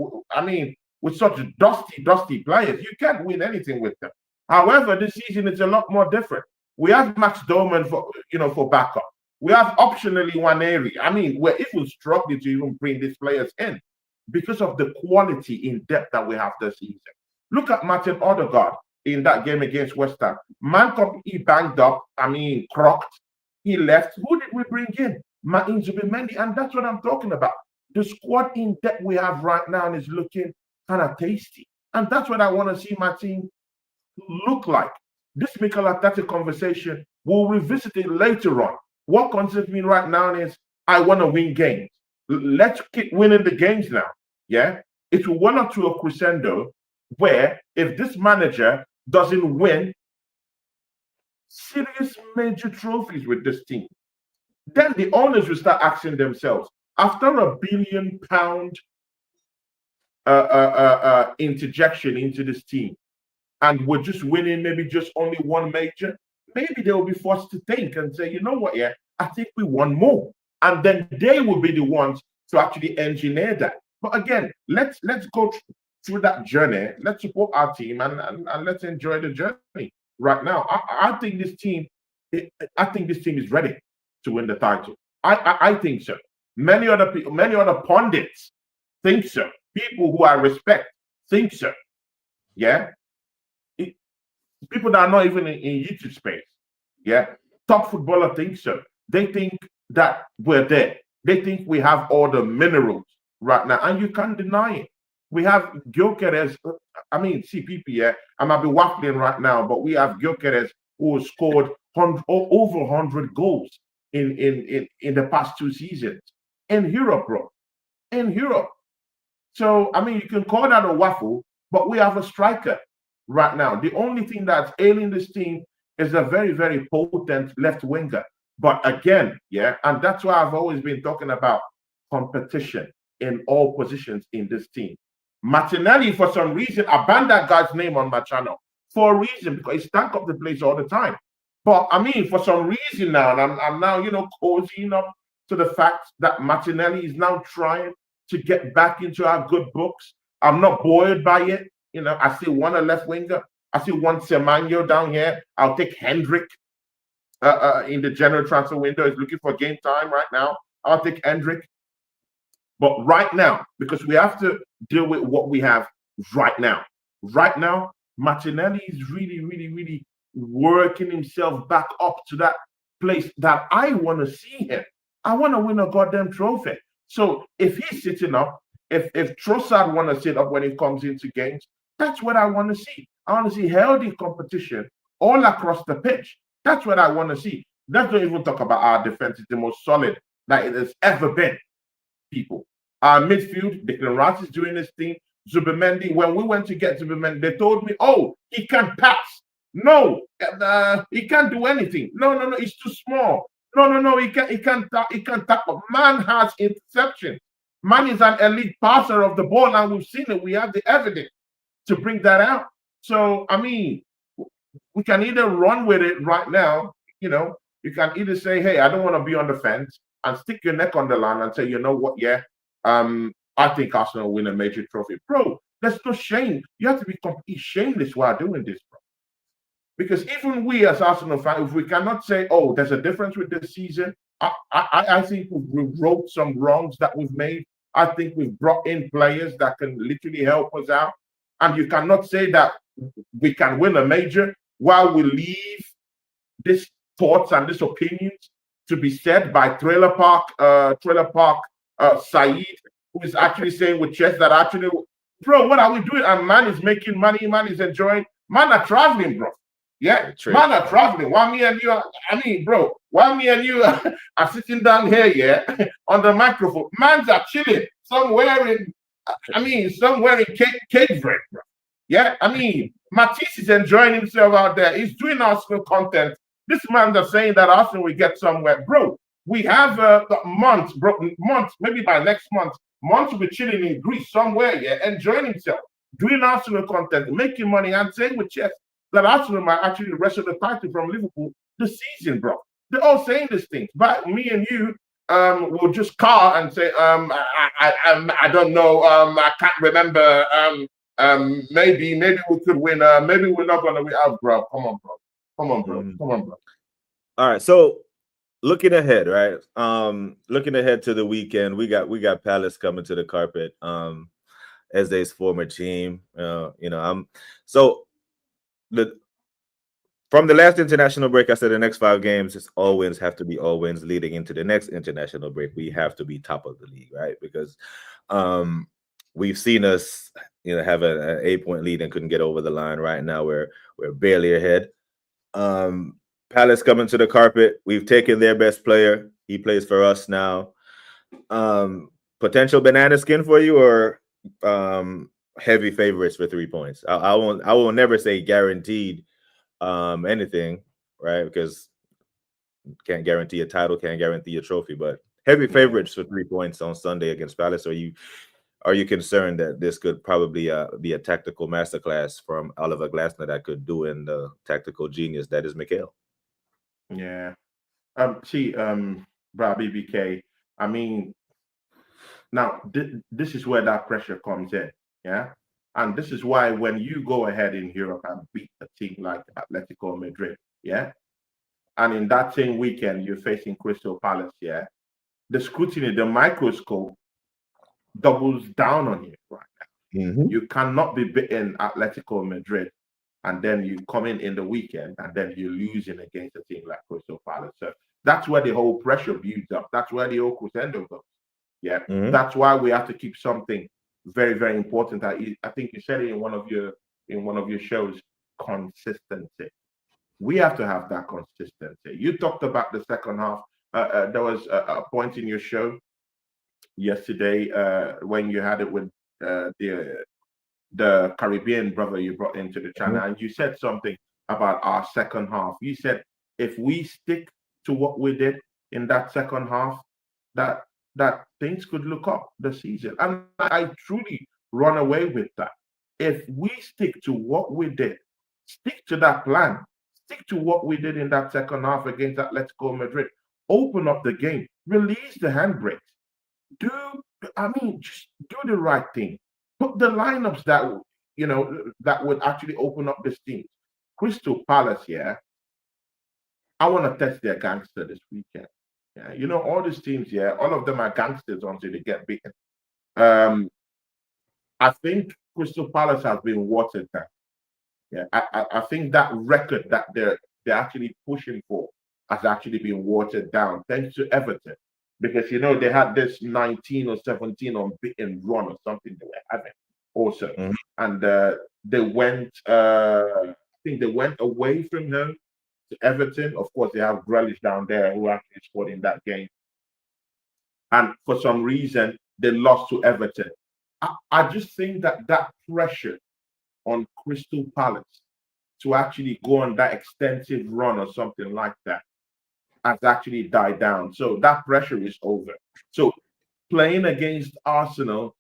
such dusty players? You can't win anything with them. However, this season it's a lot more different. We have Max Doman for backup. We have optionally Waneri. I mean, we're even struggling to even bring these players in because of the quality in depth that we have this season. Look at Martin Odegaard in that game against West Ham. Man, he banged up. I mean, crocked. He left. Who did we bring in? Martin Zubimendi, and that's what I'm talking about. The squad in depth we have right now is looking kind of tasty, and that's what I want to see my team look like. This Mikel Arteta conversation, we'll revisit it later on. What concerns me right now is I want to win games. Let's keep winning the games now. Yeah, it will run up to a crescendo where if this manager doesn't win serious major trophies with this team, then the owners will start asking themselves, after £1 billion interjection into this team, and we're just winning maybe just only one major, maybe they will be forced to think and say, you know what, yeah, I think we want more. And then they will be the ones to actually engineer that. But again, let's go through that journey. Let's support our team and let's enjoy the journey right now. I think this team is ready to win the title. I think so. Many other pundits think so. People who I respect think so. Yeah. People that are not even in YouTube space. Yeah. Top footballer think so. They think that we're there. They think we have all the minerals right now, and you can't deny it. We have Gyökeres. I mean, CPP. Yeah, I might be waffling right now, but we have Gyökeres who scored over 100 goals in the past 2 seasons in Europe, bro. In Europe. So I mean, you can call that a waffle, but we have a striker right now. The only thing that's ailing this team is a very, very potent left winger. But again, yeah, and that's why I've always been talking about competition in all positions in this team. Martinelli, for some reason, I banned that guy's name on my channel for a reason, because he stank up the place all the time. But I mean, for some reason now, and I'm now, cozying up to the fact that Martinelli is now trying to get back into our good books. I'm not buoyed by it. I still want a left winger. I still want Semenyo down here. I'll take Hendrick in the general transfer window. Is looking for game time right now. I'll take Hendrick. But right now, because we have to deal with what we have right now. Right now, Martinelli is really, really, really working himself back up to that place that I want to see him. I want to win a goddamn trophy. So if he's sitting up, if Trossard want to sit up when he comes into games, that's what I want to see. I want to see healthy competition all across the pitch. That's what I want to see. Let's not even talk about our defense. It's the most solid that it has ever been. People. Our midfield, Declan Rice is doing his thing. Zubimendi, when we went to get Zubimendi, they told me, oh, he can't pass. No, he can't do anything. No, he's too small. No, he can't tackle. Man has interception. Man is an elite passer of the ball, and we've seen it. We have the evidence to bring that out. So, I mean, we can either run with it right now. You can either say, hey, I don't want to be on the fence, and stick your neck on the line and say, you know what, yeah, I think Arsenal will win a major trophy. Bro, there's no shame. You have to be completely shameless while doing this, bro. Because even we as Arsenal fans, if we cannot say, oh, there's a difference with this season, I think we've wrote some wrongs that we've made. I think we've brought in players that can literally help us out. And you cannot say that we can win a major while we leave these thoughts and these opinions to be said by Trailer Park Saeed, who is actually saying with chest that actually bro, what are we doing? And man is making money, man is enjoying, man are traveling, bro. Yeah, man are traveling. While me and you, bro, while me and you are sitting down here, yeah, on the microphone, mans are chilling somewhere in cake break, bro. Yeah, Matisse is enjoying himself out there. He's doing Arsenal content. This man is saying that Arsenal will get somewhere, bro. We have months, bro, months, maybe by next month, months will be chilling in Greece somewhere, yeah, enjoying himself, doing Arsenal content, making money, and saying with chest that Arsenal might actually wrestle the title from Liverpool this season, bro. They're all saying these things, but me and you will just call and say, I don't know, I can't remember, maybe we could win, maybe we're not gonna win. Oh, bro, come on, bro, come on, bro. All right, so looking ahead, right? Looking ahead to the weekend, we got Palace coming to the carpet. As their former team, from the last international break, I said the next 5 games, it's all wins, have to be all wins. Leading into the next international break, we have to be top of the league, right? Because we've seen us, have an 8-point lead and couldn't get over the line. Right now, we're barely ahead. Palace coming to the carpet. We've taken their best player. He plays for us now. Potential banana skin for you, or heavy favorites for 3 points? I will never say guaranteed anything, right? Because can't guarantee a title, can't guarantee a trophy, but heavy favorites for 3 points on Sunday against Palace. Are you concerned that this could probably be a tactical masterclass from Oliver Glasner that could do in the tactical genius that is Mikel? Yeah. Brad BBK, now this is where that pressure comes in. Yeah. And this is why when you go ahead in Europe and beat a team like Atletico Madrid, yeah, and in that same weekend you're facing Crystal Palace, yeah, the scrutiny, the microscope doubles down on you right now. Mm-hmm. You cannot be beating Atletico Madrid and then you come in the weekend and then you're losing against a team like Crystal Palace. So that's where the whole pressure builds up. That's where the whole crescendo goes. Yeah, That's why we have to keep something very, very important. I think you said it in one of your shows, consistency. We have to have that consistency. You talked about the second half. There was a point in your show yesterday when you had it with the Caribbean brother you brought into the channel, and you said something about our second half. You said if we stick to what we did in that second half, that things could look up the season. And I truly run away with that. If we stick to what we did, stick to that plan, stick to what we did in that second half against Atletico Madrid, open up the game, release the handbrakes, just do the right thing. Put the lineups that would actually open up this team. Crystal Palace, yeah, I want to test their gangster this weekend. Yeah, all these teams, yeah, all of them are gangsters until they get beaten. I think Crystal Palace has been watered down. Yeah, I think that record that they're actually pushing for has actually been watered down thanks to Everton, because they had this 19 or 17 unbeaten run or something they were having also, and they went. I think they went away from home to Everton. Of course, they have Grealish down there who actually scored in that game. And for some reason, they lost to Everton. I just think that pressure on Crystal Palace to actually go on that extensive run or something like that has actually died down. So that pressure is over. So playing against Arsenal,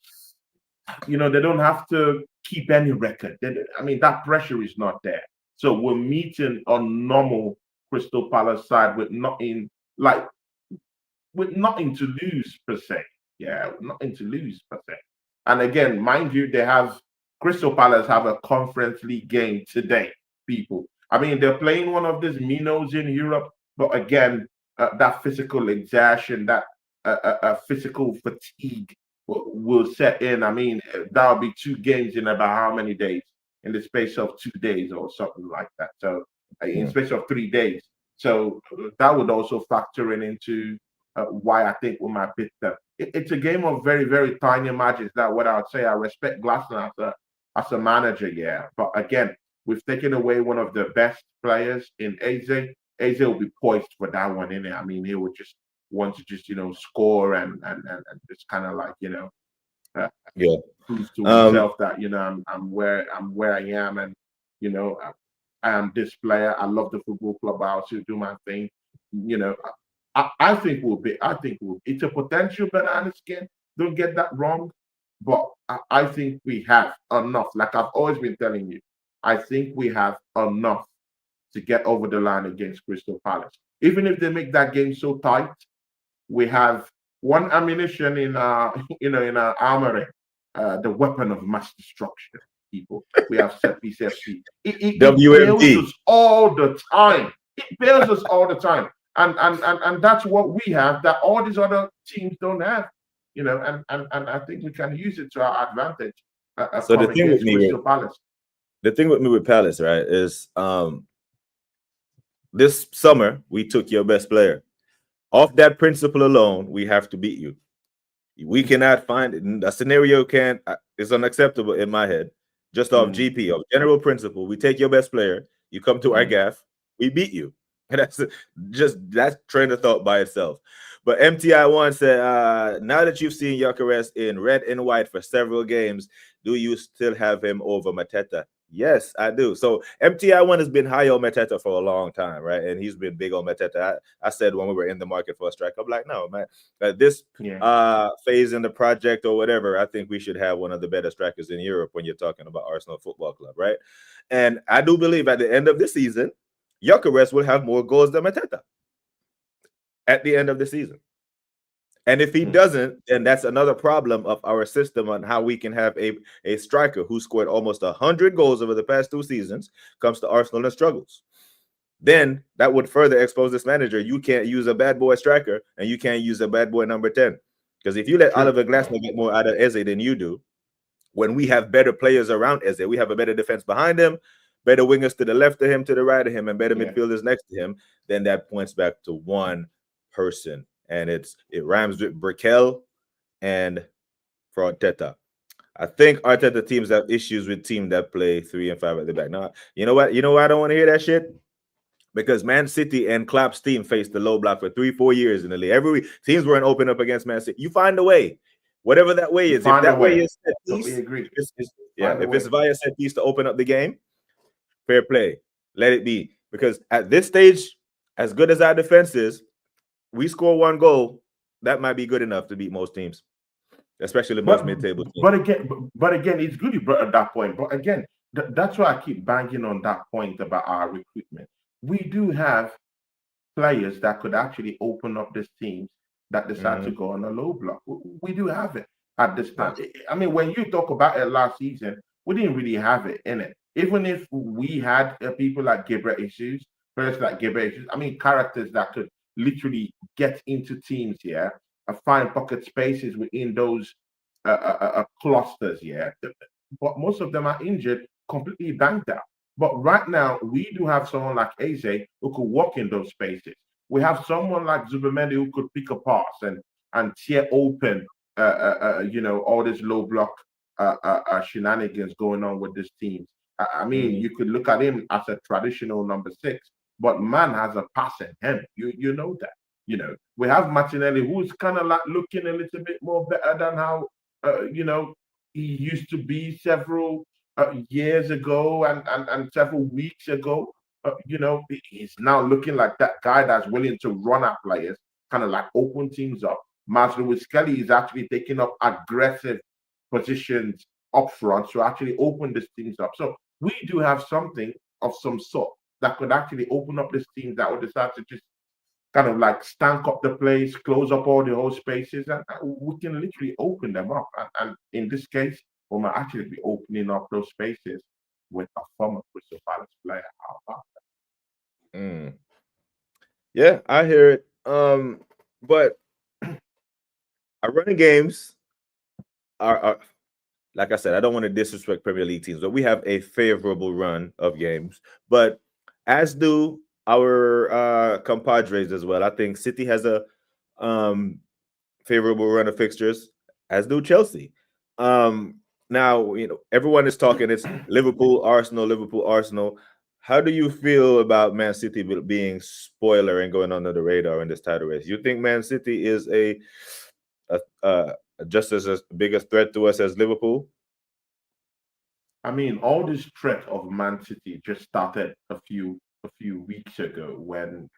they don't have to keep any record. That pressure is not there. So we're meeting a normal Crystal Palace side with nothing to lose per se. Yeah, nothing to lose per se. And again, mind you, Crystal Palace have a Conference League game today, people. They're playing one of these minnows in Europe, but again, that physical exertion, that physical fatigue will set in. That'll be 2 games in about how many days? In the space of 2 days or something like that. So in space of 3 days. So that would also factor into why I think we might beat them. it's a game of very, very tiny margins. That what I would say. I respect Glasner as a manager, yeah. But again, we've taken away one of the best players in AZ. AZ will be poised for that one, in it. I mean, he would just want to just score and just kind of like uh, Yeah. prove to himself that I'm where I am, and I am this player. I love the football club. I also do my thing. You know, I think it's a potential banana skin. Don't get that wrong, but I think we have enough. Like I've always been telling you, I think we have enough to get over the line against Crystal Palace. Even if they make that game so tight, we have one ammunition in in our armory, the weapon of mass destruction. People, we have set piece FC. It bails WMD. us all the time. It bails us all the time, and that's what we have that all these other teams don't have. And I think we can use it to our advantage. So Come against Crystal Palace. the thing with me with Palace, right, is this summer we took your best player. Off that principle alone, we have to beat you. We cannot find it. A scenario can't is unacceptable in my head. Just off GP, of general principle, we take your best player, you come to our gaff, we beat you. And that's train of thought by itself. But MTI1 said, now that you've seen Gyökeres in red and white for several games, do you still have him over Mateta? Yes, I do. So MTI1 has been high on Mateta for a long time, right? And he's been big on Mateta. I said when we were in the market for a striker, I'm like, no, man, this phase in the project or whatever, I think we should have one of the better strikers in Europe when you're talking about Arsenal Football Club, right? And I do believe at the end of the season, Gyökeres will have more goals than Mateta at the end of the season. And if he doesn't, then that's another problem of our system on how we can have a striker who scored almost 100 goals over the past 2 seasons comes to Arsenal and struggles. Then that would further expose this manager. You can't use a bad boy striker and you can't use a bad boy number 10. Because if you let Oliver Glasner get more out of Eze than you do, when we have better players around Eze, we have a better defense behind him, better wingers to the left of him, to the right of him, and better midfielders next to him, then that points back to one person. And it rhymes with Brickell and for Arteta. I think Arteta teams have issues with teams that play 3 and 5 at the back. Now, you know what? You know why I don't want to hear that shit? Because Man City and Klopp's team faced the low block for 3-4 years in the league. Every week, teams weren't open up against Man City. You find a way. Whatever that way is, if that way is set piece, if it's via set piece to open up the game, fair play. Let it be. Because at this stage, as good as our defense is, we score 1 goal, that might be good enough to beat most teams, especially most mid-table teams. But again, it's good you brought up that point. But again, that's why I keep banging on that point about our recruitment. We do have players that could actually open up these teams that decide to go on a low block. We do have it at this time. I mean, when you talk about it last season, we didn't really have it in it. Even if we had people like Gabriel Jesus, players like Gabriel Jesus, I mean, characters that could literally get into teams, find pocket spaces within those clusters, but most of them are injured, completely banged out. But right now, we do have someone like Eze who could walk in those spaces. We have someone like Zubamendi who could pick a pass and tear open, all this low block shenanigans going on with this team. I mean, you could look at him as a traditional number 6, but man has a pass in him. You know that. We have Martinelli, who's kind of like looking a little bit more better than how he used to be several years ago and several weeks ago. He's now looking like that guy that's willing to run at players, kind of like open teams up. Maslow Skelly is actually taking up aggressive positions up front to actually open these teams up. So we do have something of some sort that could actually open up this team that would decide to just kind of like stank up the place, close up all the whole spaces, and we can literally open them up. And in this case, we might actually be opening up those spaces with a former Crystal Palace player. How about that? Yeah, I hear it. But our running games are like I said, I don't want to disrespect Premier League teams, but we have a favorable run of games. But as do our compadres as well. I think City has a favorable run of fixtures, as do Chelsea. Now, everyone is talking. It's Liverpool, Arsenal, Liverpool, Arsenal. How do you feel about Man City being spoiler and going under the radar in this title race? You think Man City is a just as big a threat to us as Liverpool? I mean, all this threat of Man City just started a few weeks ago when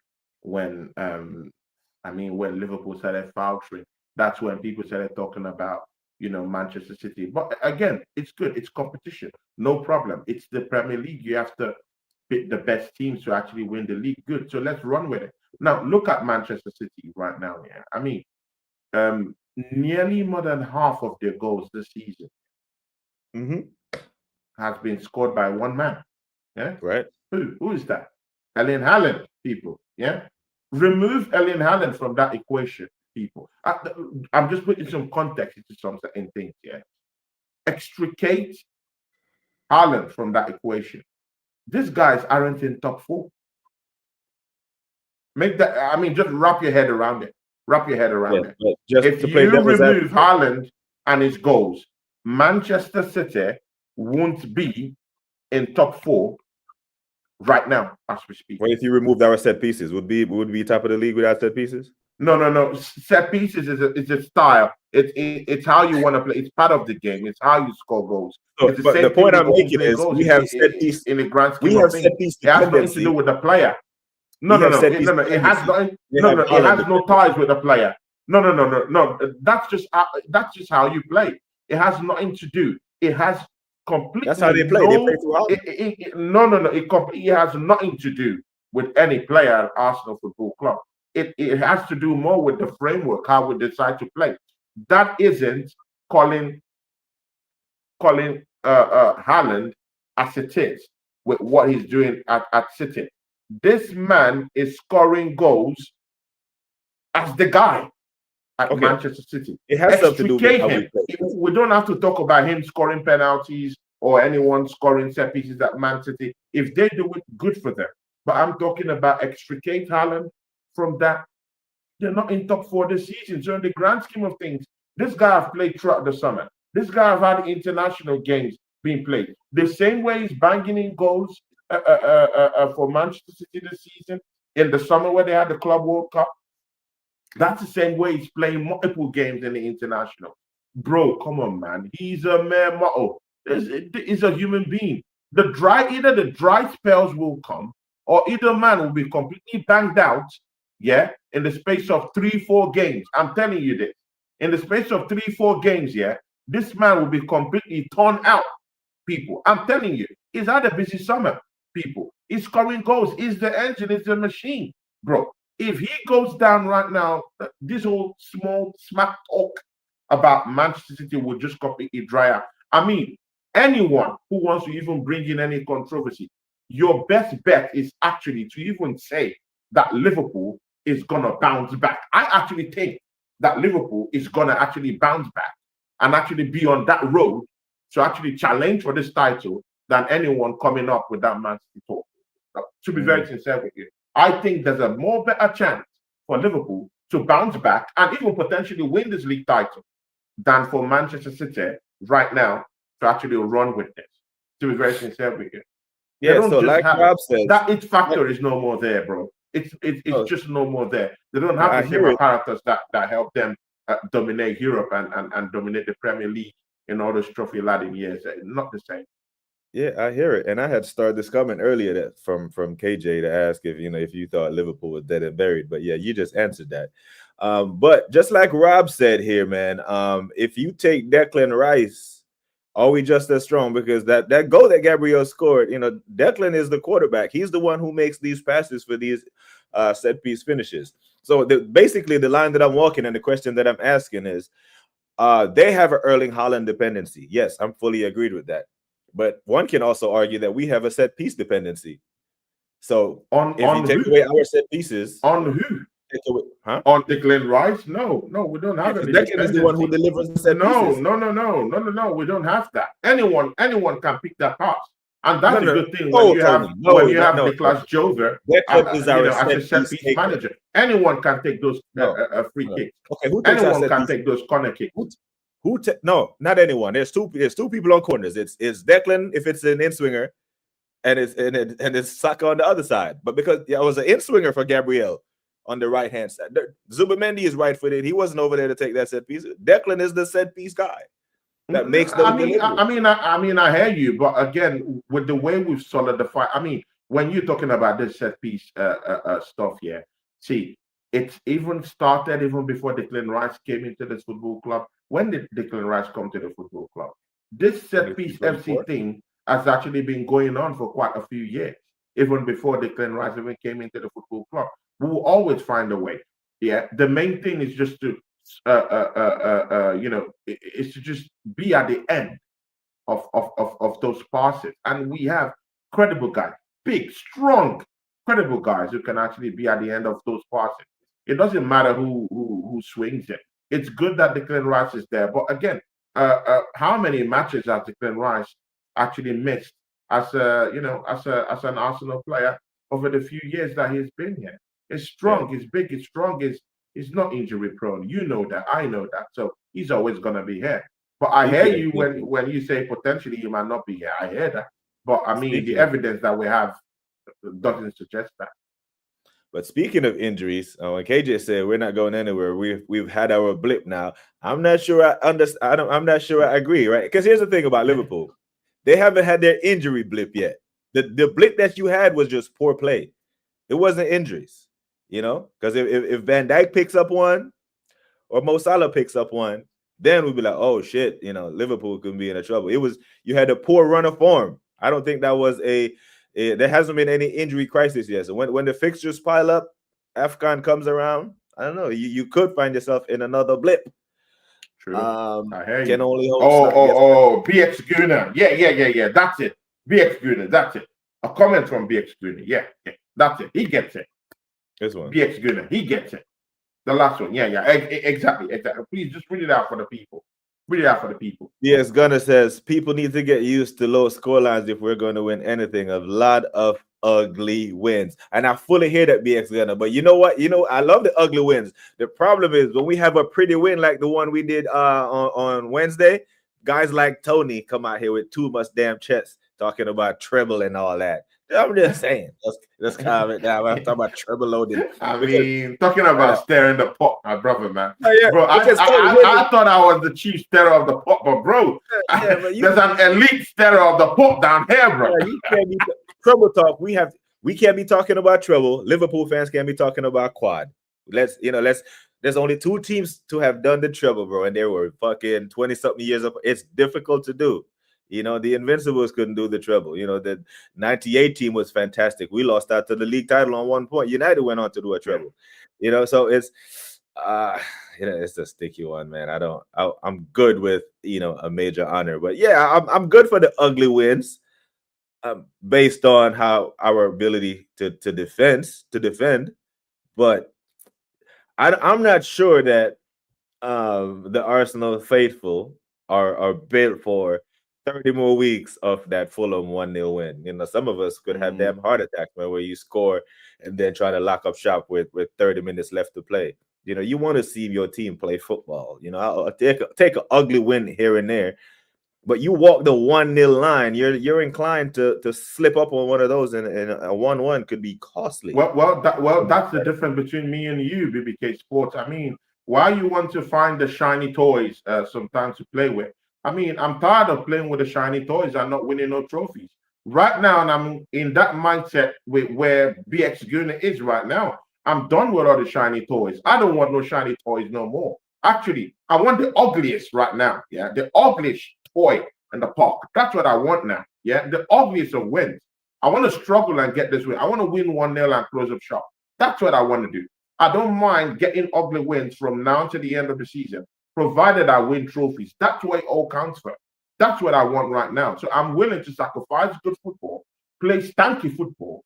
Liverpool started faltering. That's when people started talking about Manchester City. But again, it's good. It's competition, no problem. It's the Premier League. You have to pick the best teams to actually win the league. Good. So let's run with it. Now look at Manchester City right now. Yeah, I mean, nearly more than half of their goals this season Mm-hmm. has been scored by one man. Yeah. Right. Who is that? Erling Haaland, people. Yeah. Remove Erling Haaland from that equation, people. I'm just putting some context into some certain things. Yeah. Extricate Haaland from that equation. These guys aren't in top four. Make that. I mean, just wrap your head around it. Wrap your head around it. Just If to play you devil's remove advocate. Haaland and his goals, Manchester City won't be in top four right now as we speak. What if you removed our set pieces? Would be top of the league without set pieces? No. Set pieces is a style. It's how you want to play. It's part of the game. It's how you score goals. So, It's the but same the point thing I'm with making opening is goals we have set piece. in the grand We scheme have of things. set piece It has nothing to dependency. do with the player. No. It has nothing. No. It has no ties with the player. No. That's just how you play. It has nothing to do. It has completely. That's how they play. They play through Haaland. It has nothing to do with any player at Arsenal Football Club. It has to do more with the framework, how we decide to play. That isn't calling Haaland as it is with what he's doing at City. This man is scoring goals as the guy at Manchester City. It has something to do with how we play. We don't have to talk about him scoring penalties or anyone scoring set pieces at Man City. If they do it, good for them. But I'm talking about extricate Haaland from that. They're not in top four this season. So in the grand scheme of things, this guy has played throughout the summer. This guy has had international games being played. The same way he's banging in goals for Manchester City this season in the summer where they had the Club World Cup. That's the same way he's playing multiple games in the international. Bro, come on, man. He's a mere mortal. He's a human being. Either the dry spells will come, or either man will be completely banged out, yeah, in the space of 3-4 games. I'm telling you this. In the space of 3-4 games, yeah, this man will be completely torn out, people. I'm telling you, he's had a busy summer, people. He's scoring goals. He's the engine. He's the machine, bro. If he goes down right now, this whole small smack talk about Manchester City will just completely dry up. I mean, anyone who wants to even bring in any controversy, your best bet is actually to even say that Liverpool is going to bounce back. I actually think that Liverpool is going to actually bounce back and actually be on that road to actually challenge for this title than anyone coming up with that Man City talk. To be very sincere with you, I think there's a more better chance for Liverpool to bounce back and even potentially win this league title than for Manchester City right now to actually run with this. To be very sincere with you. Yeah, so like Rob said, that it factor is no more there, bro. It's just no more there. They don't have the same apparatus that help them dominate Europe and dominate the Premier League in all those trophy laden years. Not the same. Yeah, I hear it. And I had started this comment earlier that from KJ to ask if you thought Liverpool was dead and buried. But yeah, you just answered that. But just like Rob said here, man, if you take Declan Rice, are we just as strong? Because that goal that Gabriel scored, Declan is the quarterback. He's the one who makes these passes for these set piece finishes. So basically the line that I'm walking and the question that I'm asking is, they have an Erling Haaland dependency. Yes, I'm fully agreed with that. But one can also argue that we have a set piece dependency. So if you take away our set pieces, on who? On Declan Rice? No, we don't have any. Declan is the one who delivers the set pieces. No. We don't have that. Anyone can pick that pass And that's a no, good thing when no, you have Tony, no, no. Nicholas Jover, Declan is our as a set set piece piece taker. manager. Anyone can take those No, free no. kicks. Okay, who takes our Anyone set can piece? take those corner kicks. No, not anyone. There's two people on corners. It's Declan if it's an in swinger, and it's Saka on the other side. But because I was an in swinger for Gabriel on the right hand side, Zubamendi is right footed. He wasn't over there to take that set piece. Declan is the set piece guy that makes those deliveries. I mean, I hear you, but again, with the way we've solidified, I mean, when you're talking about this set piece stuff here, see, it's even started even before Declan Rice came into this football club. When did Declan Rice come to the football club? This set piece FC thing has actually been going on for quite a few years, even before Declan Rice even came into the football club. We will always find a way. Yeah, the main thing is just to is to just be at the end of those passes. And we have credible guys, big, strong, credible guys who can actually be at the end of those passes. It doesn't matter who swings it. It's good that Declan Rice is there, but again, how many matches has Declan Rice actually missed as as an Arsenal player over the few years that he's been here? It's strong, it's big, it's strong, he's not injury prone. You know that, I know that. So he's always gonna be here. But I hear you when you say potentially he might not be here. I hear that. But I mean, the evidence that we have doesn't suggest that. But speaking of injuries, when KJ said we're not going anywhere, we've had our blip now. I'm not sure I understand. I'm not sure I agree, right? Because here's the thing about Liverpool: they haven't had their injury blip yet. The blip that you had was just poor play. It wasn't injuries, because if Van Dijk picks up one or Mo Salah picks up one, then we'd be like, oh shit, Liverpool could be in trouble. You had a poor run of form. I don't think that was there hasn't been any injury crisis yet. So when the fixtures pile up, AFCON comes around, I don't know, you could find yourself in another blip. True. I hear you. Can only hope. BX Guna. Yeah. That's it. BX Guna. That's it. A comment from BX Guna. Yeah. That's it. He gets it. This one. BX Guna. He gets it. The last one. Yeah. Exactly. Please just read it out for the people. Read it out for the people. Yes, Gunner says people need to get used to low score lines if we're going to win anything. A lot of ugly wins. And I fully hear that, BX Gunner. But you know what? I love the ugly wins. The problem is when we have a pretty win like the one we did on Wednesday, guys like Tony come out here with too much damn chest talking about treble and all that. I'm just saying. Let's calm it down. I'm talking about treble loaded. Talking about stirring the pot, my brother, man. Yeah, bro, I thought I was the chief stirrer of the pot, but bro, there's an elite stirrer of the pot down here, bro. You can't be treble talk. We can't be talking about treble. Liverpool fans can't be talking about quad. There's only two teams to have done the treble, bro, and they were fucking 20-something years up. It's difficult to do. The Invincibles couldn't do the treble. The 98 team was fantastic. We lost out to the league title on 1 point. United went on to do a treble. So it's it's a sticky one, man. I'm good with a major honor, but yeah, I'm good for the ugly wins, based on how our ability to defend. But I'm not sure that the Arsenal faithful are built for 30 more weeks of that Fulham 1-0 win. Some of us could have damn heart attacks, man, where you score and then try to lock up shop with 30 minutes left to play. You want to see your team play football. I'll take an ugly win here and there, but you walk the 1-0 line, you're inclined to slip up on one of those, and a 1-1 could be costly. That's the difference between me and you, BBK Sports. I mean, why you want to find the shiny toys sometimes to play with? I mean, I'm tired of playing with the shiny toys and not winning no trophies. Right now, and I'm in that mindset with where BX Guna is right now. I'm done with all the shiny toys. I don't want no shiny toys no more. Actually, I want the ugliest right now. Yeah, the ugliest toy in the park. That's what I want now. Yeah, the ugliest of wins. I want to struggle and get this win. I want to win 1-0 and close up shop. That's what I want to do. I don't mind getting ugly wins from now to the end of the season, provided I win trophies. That's what it all counts for. That's what I want right now. So I'm willing to sacrifice good football, play stanky football,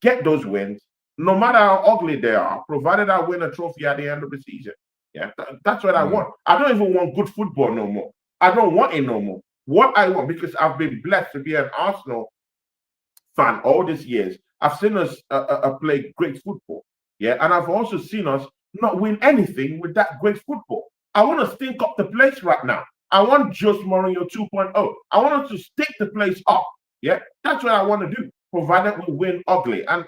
get those wins, no matter how ugly they are, provided I win a trophy at the end of the season. Yeah, that's what I want. I don't even want good football no more. I don't want it no more. What I want, because I've been blessed to be an Arsenal fan all these years, I've seen us play great football. Yeah, and I've also seen us not win anything with that great football. I want to stink up the place right now. I want Jose Mourinho 2.0. I want us to stink the place up. Yeah, that's what I want to do, provided we win ugly. And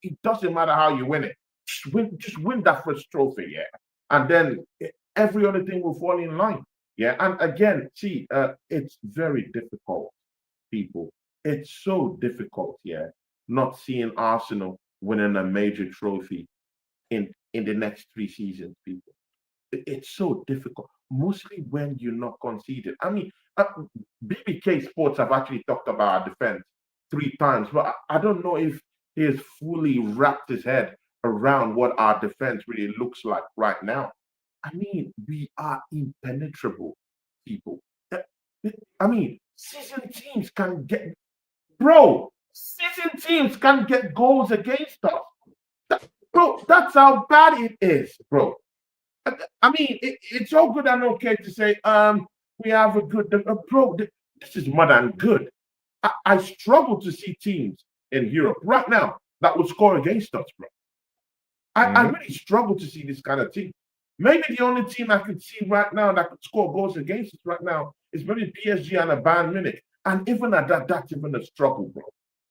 it doesn't matter how you win it. Just win that first trophy, yeah. And then every other thing will fall in line. Yeah. And again, see, it's very difficult, people. It's so difficult, yeah, not seeing Arsenal winning a major trophy in the next 3 seasons, people. It's so difficult, mostly when you're not conceded. I mean, BBK Sports have actually talked about our defense 3 times, but I don't know if he has fully wrapped his head around what our defense really looks like right now. I mean, we are impenetrable, people. I mean, season teams can get, bro, season teams can get goals against us. Bro, that's how bad it is, bro. I mean, it's all good and okay to say, we have a good, bro, this is more than good. I struggle to see teams in Europe right now that would score against us, bro. I really struggle to see this kind of team. Maybe the only team I could see right now that could score goals against us right now is maybe PSG and a Bayern Munich. And even at that, that's even a struggle, bro.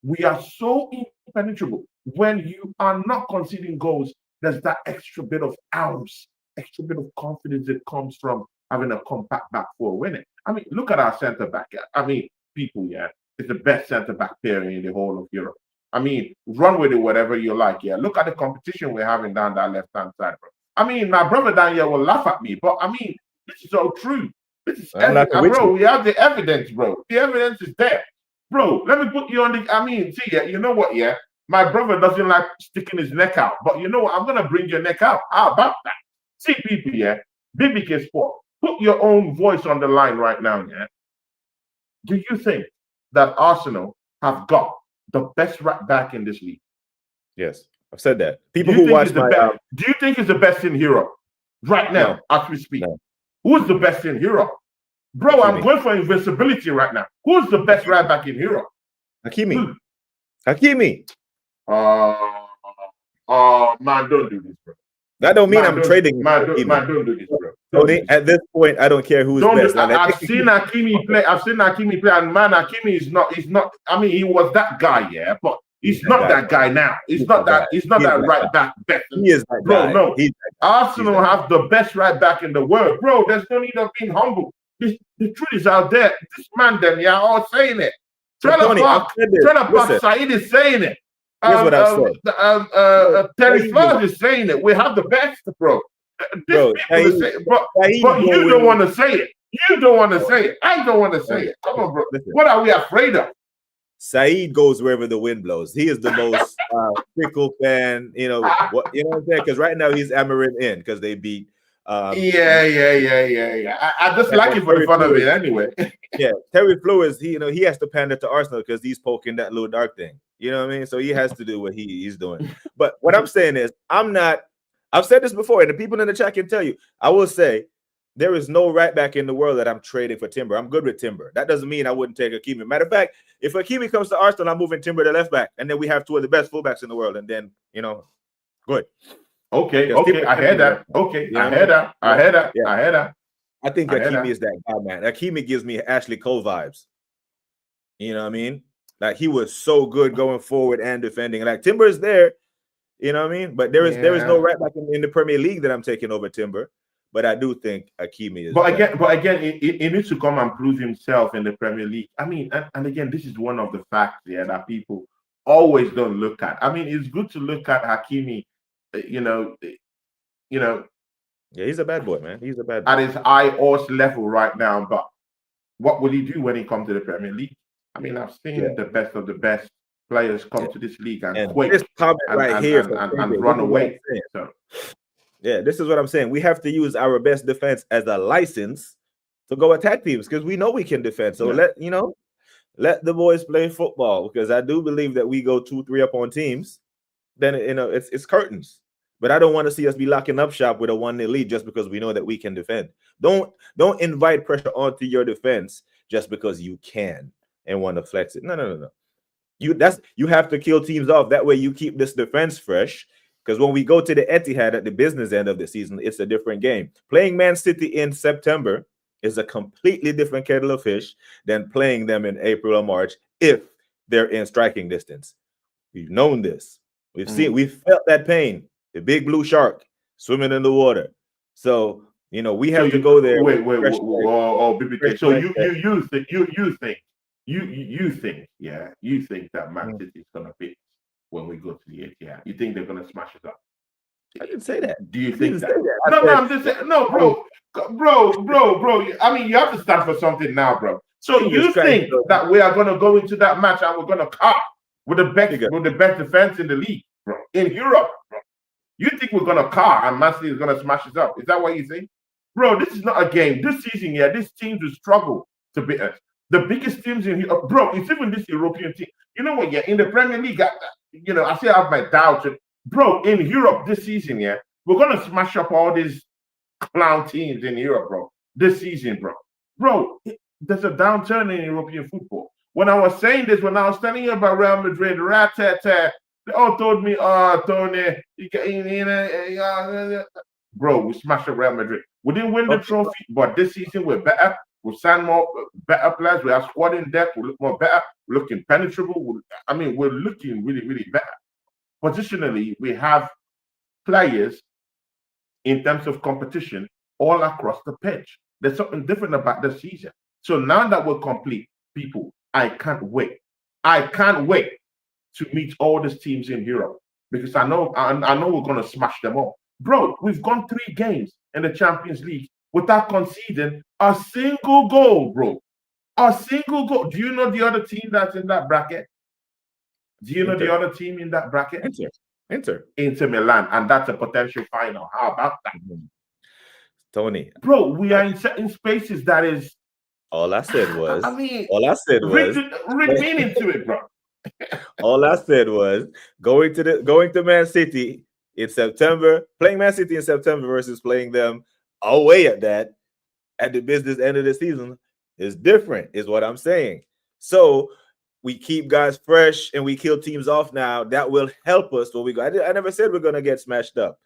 We are so impenetrable. When you are not conceding goals, there's that extra bit of ounce, extra bit of confidence that comes from having a compact back four winning. I mean, look at our centre back. I mean, people, yeah, it's the best centre back pairing in the whole of Europe. I mean, run with it whatever you like. Yeah, look at the competition we're having down that left-hand side, bro. I mean, my brother down here will laugh at me, but I mean, this is so true. This is bro. We have the evidence, bro. The evidence is there, bro. Let me put you on the. I mean, see, yeah, you know what? Yeah, my brother doesn't like sticking his neck out, but you know what? I'm gonna bring your neck out. How about that? See, people, yeah, BBK Sport. Put your own voice on the line right now, yeah. Do you think that Arsenal have got the best right back in this league? Yes, I've said that. People who watch my do you think it's the best in Europe right now as we speak? No. Who's the best in Europe? Bro, I'm going for invincibility right now. Who's the best right back in Europe? Hakimi. Hakimi. Man, don't do this, bro. That don't mean I'm trading. Man, don't do this, bro. At this point, I don't care who's best. I've seen Hakimi play. I've seen Hakimi play, and man, Hakimi is not. He's not. I mean, he was that guy, yeah, but he's not that guy now. He's not that. He's not that right back. He is that guy. Bro, no. Arsenal have the best right back in the world, bro. There's no need of being humble. The truth is out there. This man, them, yeah, all saying it. Trailer Park Said is saying it. Here's what I said. Terry Flowers is saying it. We have the best, bro. But you don't want to say it. You don't want to say it. I don't want to say it. Come on, bro. Listen. What are we afraid of? Saeed goes wherever the wind blows. He is the most fickle fan. You know what? You know what I'm saying? Because right now he's hammering in because they beat. Yeah. I just like it for the fun of it anyway. Yeah, Terry Flowers. He has to pander to Arsenal because he's poking that little dark thing. You know what I mean? So he has to do what he's doing. But what I'm saying is, I've said this before, and the people in the chat can tell you. I will say there is no right back in the world that I'm trading for Timber. I'm good with Timber. That doesn't mean I wouldn't take Hakimi. Matter of fact, if Hakimi comes to Arsenal, I'm moving Timber to left back, and then we have two of the best fullbacks in the world, and then good. Okay. I heard that. Okay, I heard that. I think Hakimi is that guy, man. Hakimi gives me Ashley Cole vibes. You know what I mean? Like he was so good going forward and defending. Like Timber is there, you know what I mean? But there is no right back in the Premier League that I'm taking over Timber. But I do think Hakimi is. But again, he needs to come and prove himself in the Premier League. I mean, and again, this is one of the facts that people always don't look at. I mean, it's good to look at Hakimi, Yeah, he's a bad boy, man. He's a bad boy. At his high horse level right now. But what will he do when he comes to the Premier League? I mean, I've seen the best of the best players come to this league and quake this comment and run away. So. Yeah, this is what I'm saying. We have to use our best defense as a license to go attack teams because we know we can defend. So let the boys play football because I do believe that we go 2-3 up on teams. Then it's curtains. But I don't want to see us be locking up shop with a 1-0 lead just because we know that we can defend. Don't invite pressure onto your defense just because you can and want to flex it. No. You have to kill teams off. That way you keep this defense fresh. Because when we go to the Etihad at the business end of the season, it's a different game. Playing Man City in September is a completely different kettle of fish than playing them in April or March if they're in striking distance. We've known this. We've felt that pain. The big blue shark swimming in the water. So, we have to go there. Wait, BBK. So you think that Man City is gonna beat when we go to the Etihad? You think they're gonna smash us up? I didn't say that. Do you think that? No, I'm just saying. No, bro. I mean, you have to stand for something now, bro. So you think that we are gonna go into that match and we're gonna cut with the best defense in the league, bro, in Europe, bro? You think we're gonna car and Man City is gonna smash us up? Is that what you think? Bro, this is not a game. This season, these teams will struggle to beat us. The biggest teams in here, bro, it's even this European team. You know what? In the Premier League, I still have my doubts. Bro, in Europe this season, we're gonna smash up all these clown teams in Europe, bro. This season, bro. Bro, there's a downturn in European football. When I was saying this, when I was telling you about Real Madrid, they all told me, Tony, bro, we smashed up Real Madrid. We didn't win the trophy, but this season we're better. We signed more better players. We have squad in depth. We look more better. We're looking penetrable. We're looking really, really better. Positionally, we have players in terms of competition all across the pitch. There's something different about this season. So now that we're complete, people, I can't wait. I can't wait to meet all these teams in Europe because I know we're gonna smash them all. Bro, we've gone 3 games in the Champions League without conceding a single goal, bro. A single goal. Do you know the other team that's in that bracket? Do you know the other team in that bracket? Inter Milan, and that's a potential final. How about that? Tony. Bro, we are in certain spaces that is. All I said was. Read meaning to it, bro. All I said was going to Man City in September, playing Man City in September versus playing them away at the business end of the season is different, is what I'm saying. So we keep guys fresh and we kill teams off now. That will help us when we go. I never said we're gonna get smashed up.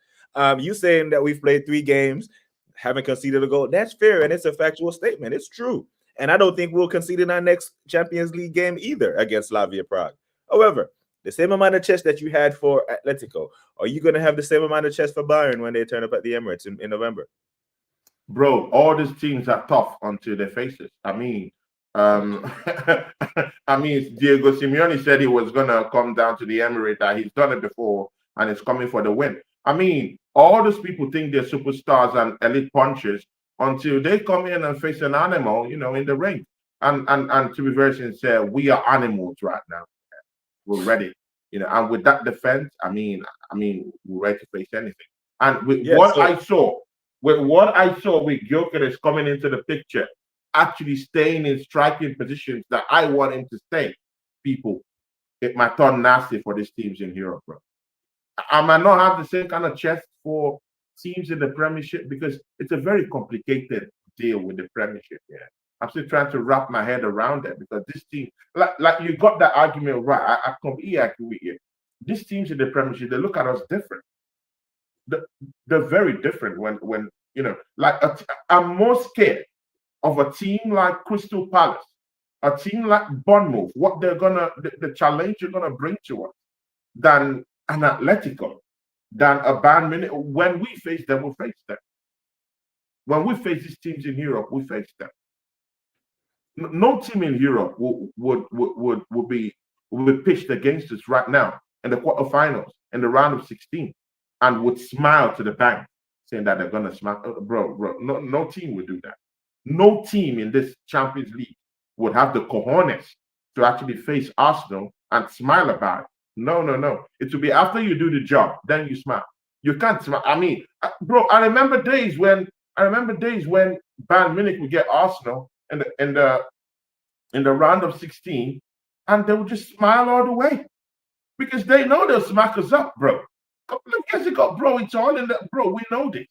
You saying that we've played 3 games, haven't conceded a goal. That's fair, and it's a factual statement. It's true. And I don't think we'll concede in our next Champions League game either against Slavia Prague. However, the same amount of chest that you had for Atletico, are you going to have the same amount of chest for Bayern when they turn up at the Emirates in November? Bro, all these teams are tough until they face it. Diego Simeone said he was going to come down to the Emirates, that he's done it before, and it's coming for the win. All those people think they're superstars and elite punchers until they come in and face an animal, in the ring. And to be very sincere, we are animals right now. We're ready, and with that defense, we're ready to face anything. And with what I saw with Gyökeres coming into the picture, actually staying in striking positions that I want him to stay, people, it might turn nasty for these teams in Europe, bro. I might not have the same kind of chest for teams in the Premiership because it's a very complicated deal with the Premiership. I'm still trying to wrap my head around that because this team, like you got that argument right. I completely agree with you. These teams in the Premiership, they look at us different. They're very different when I'm more scared of a team like Crystal Palace, a team like Bournemouth, what the challenge they're gonna bring to us, than an Atletico, than a Bayern Munich. When we face them, we'll face them. When we face these teams in Europe, we face them. No team in Europe would be pitched against us right now in the quarterfinals, in the round of 16, and would smile to the bank, saying that they're gonna smash. Bro, no team would do that. No team in this Champions League would have the cojones to actually face Arsenal and smile about it. No. It will be after you do the job, then you smile. You can't smile. Bro, I remember days when Bayern Munich would get Arsenal in the round of 16, and they would just smile all the way because they know they'll smack us up, bro. A couple of years ago, bro, it's all in that, bro. We know this.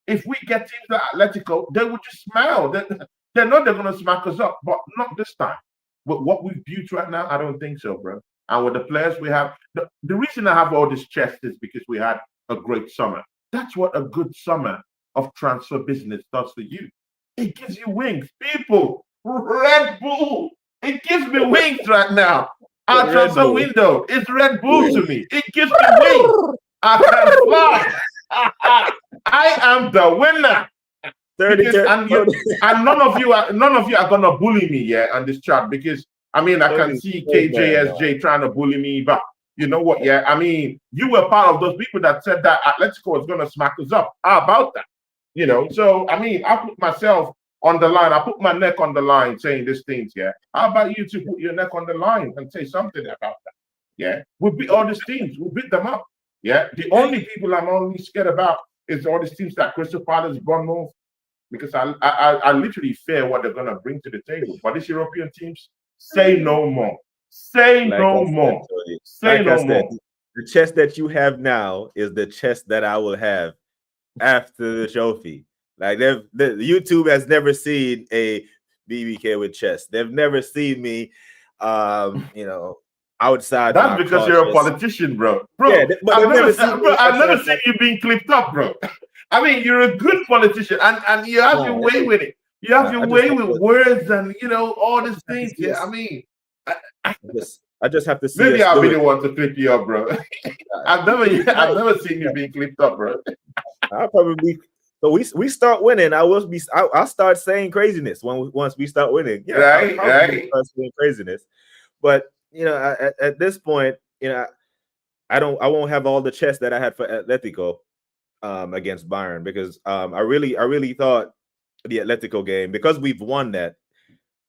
If we get teams like Atletico, they would just smile. They know they're gonna smack us up, but not this time. But what we've built right now, I don't think so, bro. and with the players we have, the reason I have all this chest is because we had a great summer. That's what a good summer of transfer business does for you. It gives you wings. People, Red Bull, it gives me wings right now. Our Red transfer Bull. window is Red Bull to me. It gives me wings. I can fly. I am the winner. Because and none of you are gonna bully me, yeah, on this chat, because I mean I can see KJSJ trying to bully me, but you know what, yeah, I mean you were part of those people that said that Atletico was gonna smack us up. How about that? You know, so I mean I put myself on the line, I put my neck on the line saying these things, yeah. How about you to put your neck on the line and say something about that? Yeah, we beat all these teams, we beat them up. Yeah, the only people I'm only scared about is all these teams that Crystal Palace, Bournemouth, because I literally fear what they're gonna bring to the table. But these European teams, say no more. Say no more. Say no more. The chest that you have now is the chest that I will have after the trophy. Like the YouTube has never seen a BBK with chest. They've never seen me, you know, outside. That's because you're a politician, bro. Yeah, but I've never seen you being clipped up, bro. I mean, you're a good politician, and you have your way with it. You have your way with words and all these things. Yeah, I mean, I just have to see. Maybe I'll be the one to clip you up, bro. I've never seen you being clipped up, bro. I'll probably. So we start winning. I'll start saying craziness once we start winning. Yeah, right. Start saying craziness, but at this point, I won't have all the chess that I had for Atletico against Bayern, because I really thought the Atletico game, because we've won that,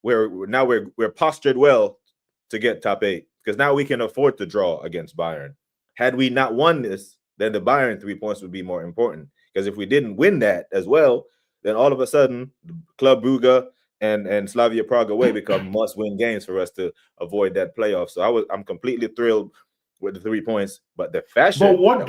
we're postured well to get top 8, because now we can afford to draw against Bayern. Had we not won this, then the Bayern 3 points would be more important, because if we didn't win that as well, then all of a sudden Club Brugge and Slavia Prague away become must-win games for us to avoid that playoff. So I'm completely thrilled with the 3 points, but the fashion. But what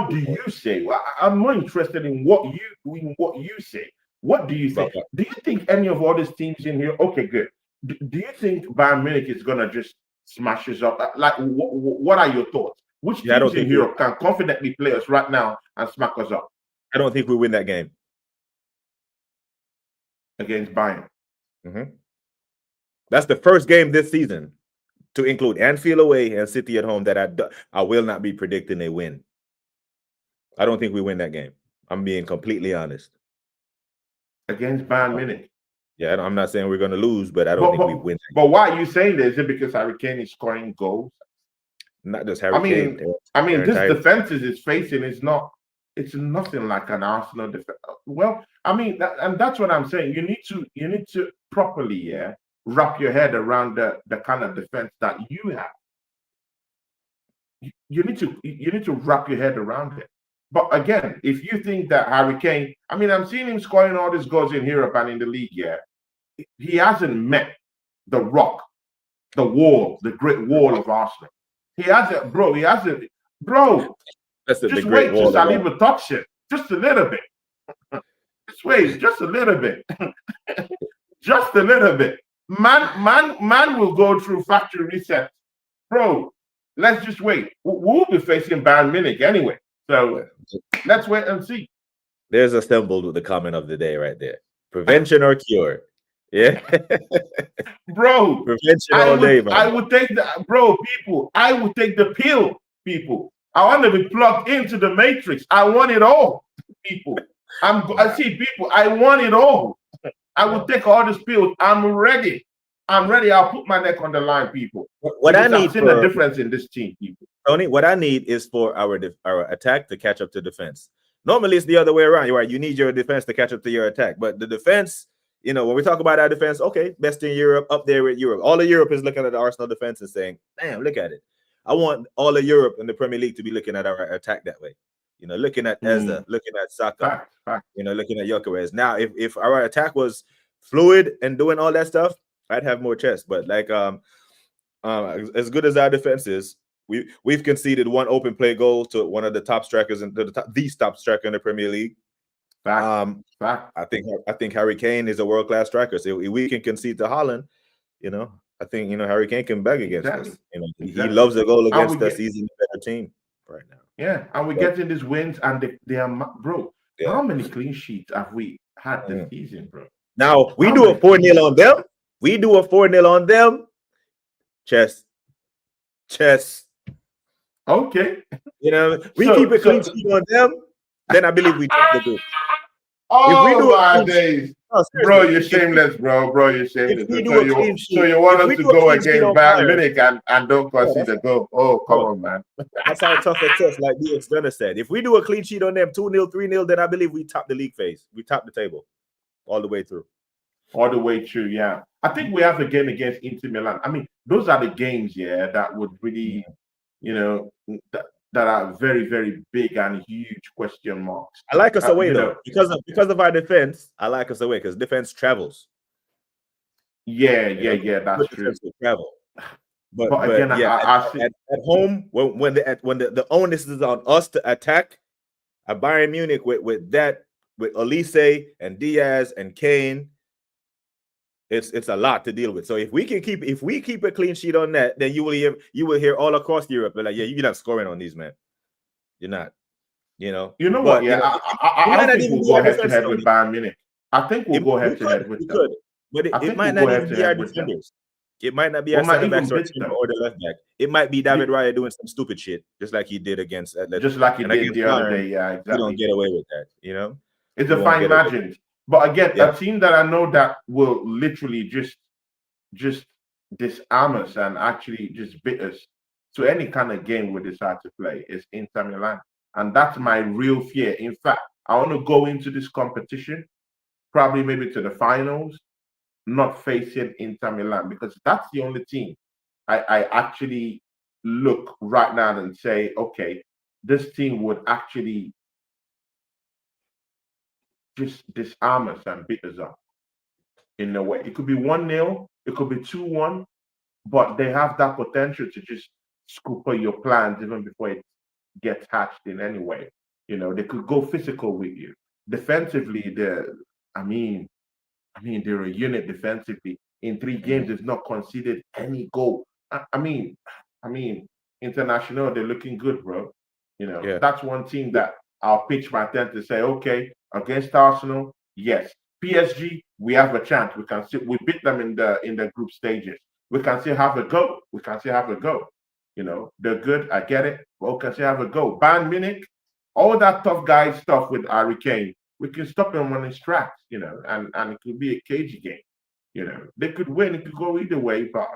do you say? Well, I'm more interested in what you say. What do you think? Do you think any of all these teams in here? Okay, good. Do you think Bayern Munich is gonna just smash us up? Like, what are your thoughts? Which teams in Europe can confidently play us right now and smack us up? I don't think we win that game against Bayern. Mm-hmm. That's the first game this season, to include Anfield away and City at home, that I will not be predicting a win. I don't think we win that game. I'm being completely honest. Against Bayern Munich. Yeah, I'm not saying we're going to lose, but I don't think we win. But why are you saying this? Is it because Harry Kane is scoring goals? Not just Harry Kane. I mean, this defenses is facing is not. It's nothing like an Arsenal defense. Well, I mean, and that's what I'm saying. You need to properly, wrap your head around the kind of defense that you have. You need to wrap your head around it. But again, if you think that Harry Kane, I mean, I'm seeing him scoring all these goals in Europe and in the league, he hasn't met the rock, the wall, the great wall of Arsenal. He hasn't, bro. He hasn't, bro. Just wait till Saliba touch it, just a little bit. Just wait, just a little bit, just a little bit. Man will go through factory reset, bro. Let's just wait. We'll be facing Bayern Munich anyway, so let's wait and see. There's assembled with the comment of the day right there: prevention or cure. Yeah, bro. Prevention all day, man. I would take people. I would take the pill, people. I want to be plugged into the matrix. I want it all, people. I see people. I want it all. I will take all these pills. I'm ready. I'll put my neck on the line, people. What I need, I've seen the difference in this team, people. Tony, what I need is for our attack to catch up to defense. Normally, it's the other way around. You're right. You need your defense to catch up to your attack, but the defense. When we talk about our defense, okay, best in Europe, up there with Europe. All of Europe is looking at the Arsenal defense and saying, "Damn, look at it." I want all of Europe in the Premier League to be looking at our attack that way. Looking at Eza, looking at Saka, looking at Gyökeres. Now, if our attack was fluid and doing all that stuff, I'd have more chest. But like, as good as our defense is, we've conceded one open play goal to one of the top strikers and the top striker in the Premier League. I think Harry Kane is a world-class striker. So if we can concede to Haaland, I think Harry Kane can back against Exactly. us. He Exactly. loves a goal And against we us. get He's in a better team right now. yeah, and we're But getting these wins, and they are bro. yeah. How many clean sheets have we had this Mm. season, bro? Now we How do a many clean 4-0 sheets? on them. We do a 4-0 on them. Chess. Okay. We keep So a clean so sheet on them, then I believe we top the group. If we oh do a my clean sheet, days. no, Bro, seriously, you're shameless, bro. Bro, you're if shameless. we So do a clean you sheet, want if us we to do a go clean sheet against on Bayern Bayern, Munich and don't yeah, concede that's a goal. Oh, come bro, on, man. that's how tough a test, like DX Gunner said. If we do a clean sheet on them 2-0, 3-0, then I believe we top the league phase. We top the table all the way through. All the way through, yeah. I think we have a game against Inter Milan. I mean, those are the games, yeah, that would really, that are very, very big and huge question marks. I like us away though, because of our defense. I like us away because defense travels. Yeah, that's true. Defense will travel. But again, yeah, I see. at home when the onus is on us to attack, at Bayern Munich with Olise and Diaz and Kane, it's a lot to deal with. So if we keep a clean sheet on that, then you will hear all across Europe, like, yeah, you're not scoring on these, man. You're not. You know what? Yeah, I don't think we'll go head to head with Bayern Munich. I think we'll go head to head with them. But it might not even be our defenders. It might not be our center backs or the left back. It might be David Raya doing some stupid shit, just like he did against Atletico. Just like he did the other day. Yeah, exactly. You don't get away with that, It's a fine margin. But again, a team that I know that will literally just disarm us and actually just beat us to any kind of game we decide to play is Inter Milan. And that's my real fear. In fact, I want to go into this competition, probably maybe to the finals, not facing Inter Milan, because that's the only team I actually look right now and say, okay, this team would actually just disarm us and beat us up in a way. It could be 1-0, it could be 2-1, but they have that potential to just scoop up your plans even before it gets hatched in any way. They could go physical with you. Defensively, they're a unit defensively. In 3 games, they've not conceded any goal. I mean, international, they're looking good, bro. That's one team that I'll pitch my tent to say, okay, against Arsenal, yes. PSG, we have a chance. We beat them in the group stages. We can still have a go. They're good. I get it. But we can still have a go. Bayern Munich, all that tough guy stuff with Harry Kane, we can stop him on his tracks, and it could be a cagey game. They could win. It could go either way, but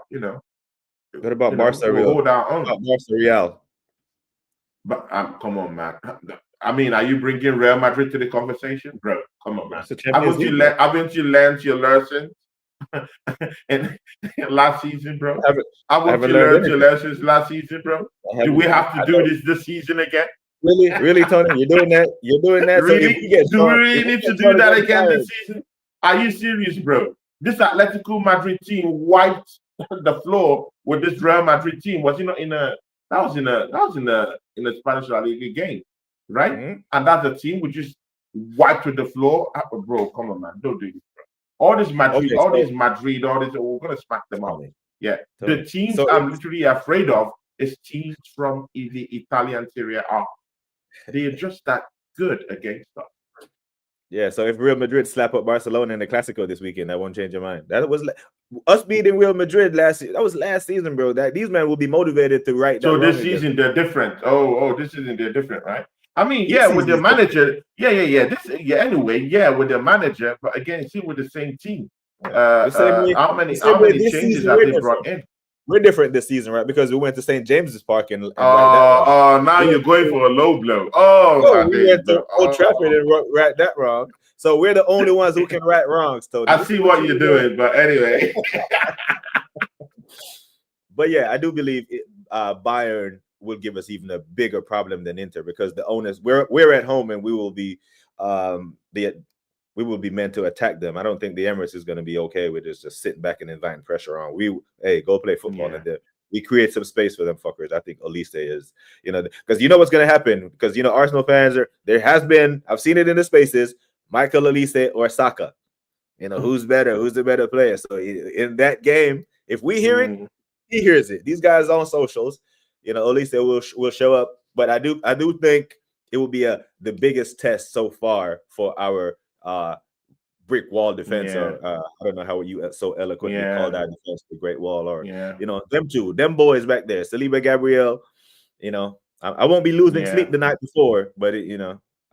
what about Barca Real? Hold our own. Barca Real. But come on, man. I mean, are you bringing Real Madrid to the conversation, bro? Come on, man. Haven't you learned your lesson in last season, bro? Haven't you learned your lessons last season, bro? Do we have to do this season again? Really, Tony? You're doing that? Really? Do we really need to do that again this season? Are you serious, bro? This Atletico Madrid team wiped the floor with this Real Madrid team. Was he not in a? That was in a Spanish La Liga game, right? Mm-hmm. And that's a team we just wiped with the floor. Bro, come on, man, don't do this, bro. All this Madrid, we're gonna smack them up. Yeah, the teams I'm literally afraid of is teams from the Italian Serie A. They are just that good against us. Yeah, so if Real Madrid slap up Barcelona in the Clasico this weekend, that won't change your mind. That was us beating Real Madrid last season. That was last season, bro. That these men will be motivated to write. So this season they're different. Oh, this season they're different, right? I mean, yeah, with the manager. Yeah. Anyway, with the manager, but again, see, with the same team. How many changes have they brought in? We're different this season, right? Because we went to St. James's Park and now you're going for a low blow. We went to Old Trafford and right that wrong. So we're the only ones who can right wrongs, Tony. I see what you're doing, but anyway. But yeah, I do believe Bayern will give us even a bigger problem than Inter because the owners we're at home and we will be meant to attack them. I don't think the Emirates is going to be okay with just sitting back and inviting pressure on. Go play football and we create some space for them fuckers. I think Olise is, because what's going to happen because Arsenal fans I've seen it in the spaces, Michael Olise or Saka. Who's better? Who's the better player? So in that game, If we hear it, he hears it. These guys on socials, at least they will show up. But I do think it will be the biggest test so far for our brick wall defense, or I don't know how you so eloquently called our defense the Great Wall, or them boys back there, Saliba, Gabriel. I won't be losing sleep the night before, but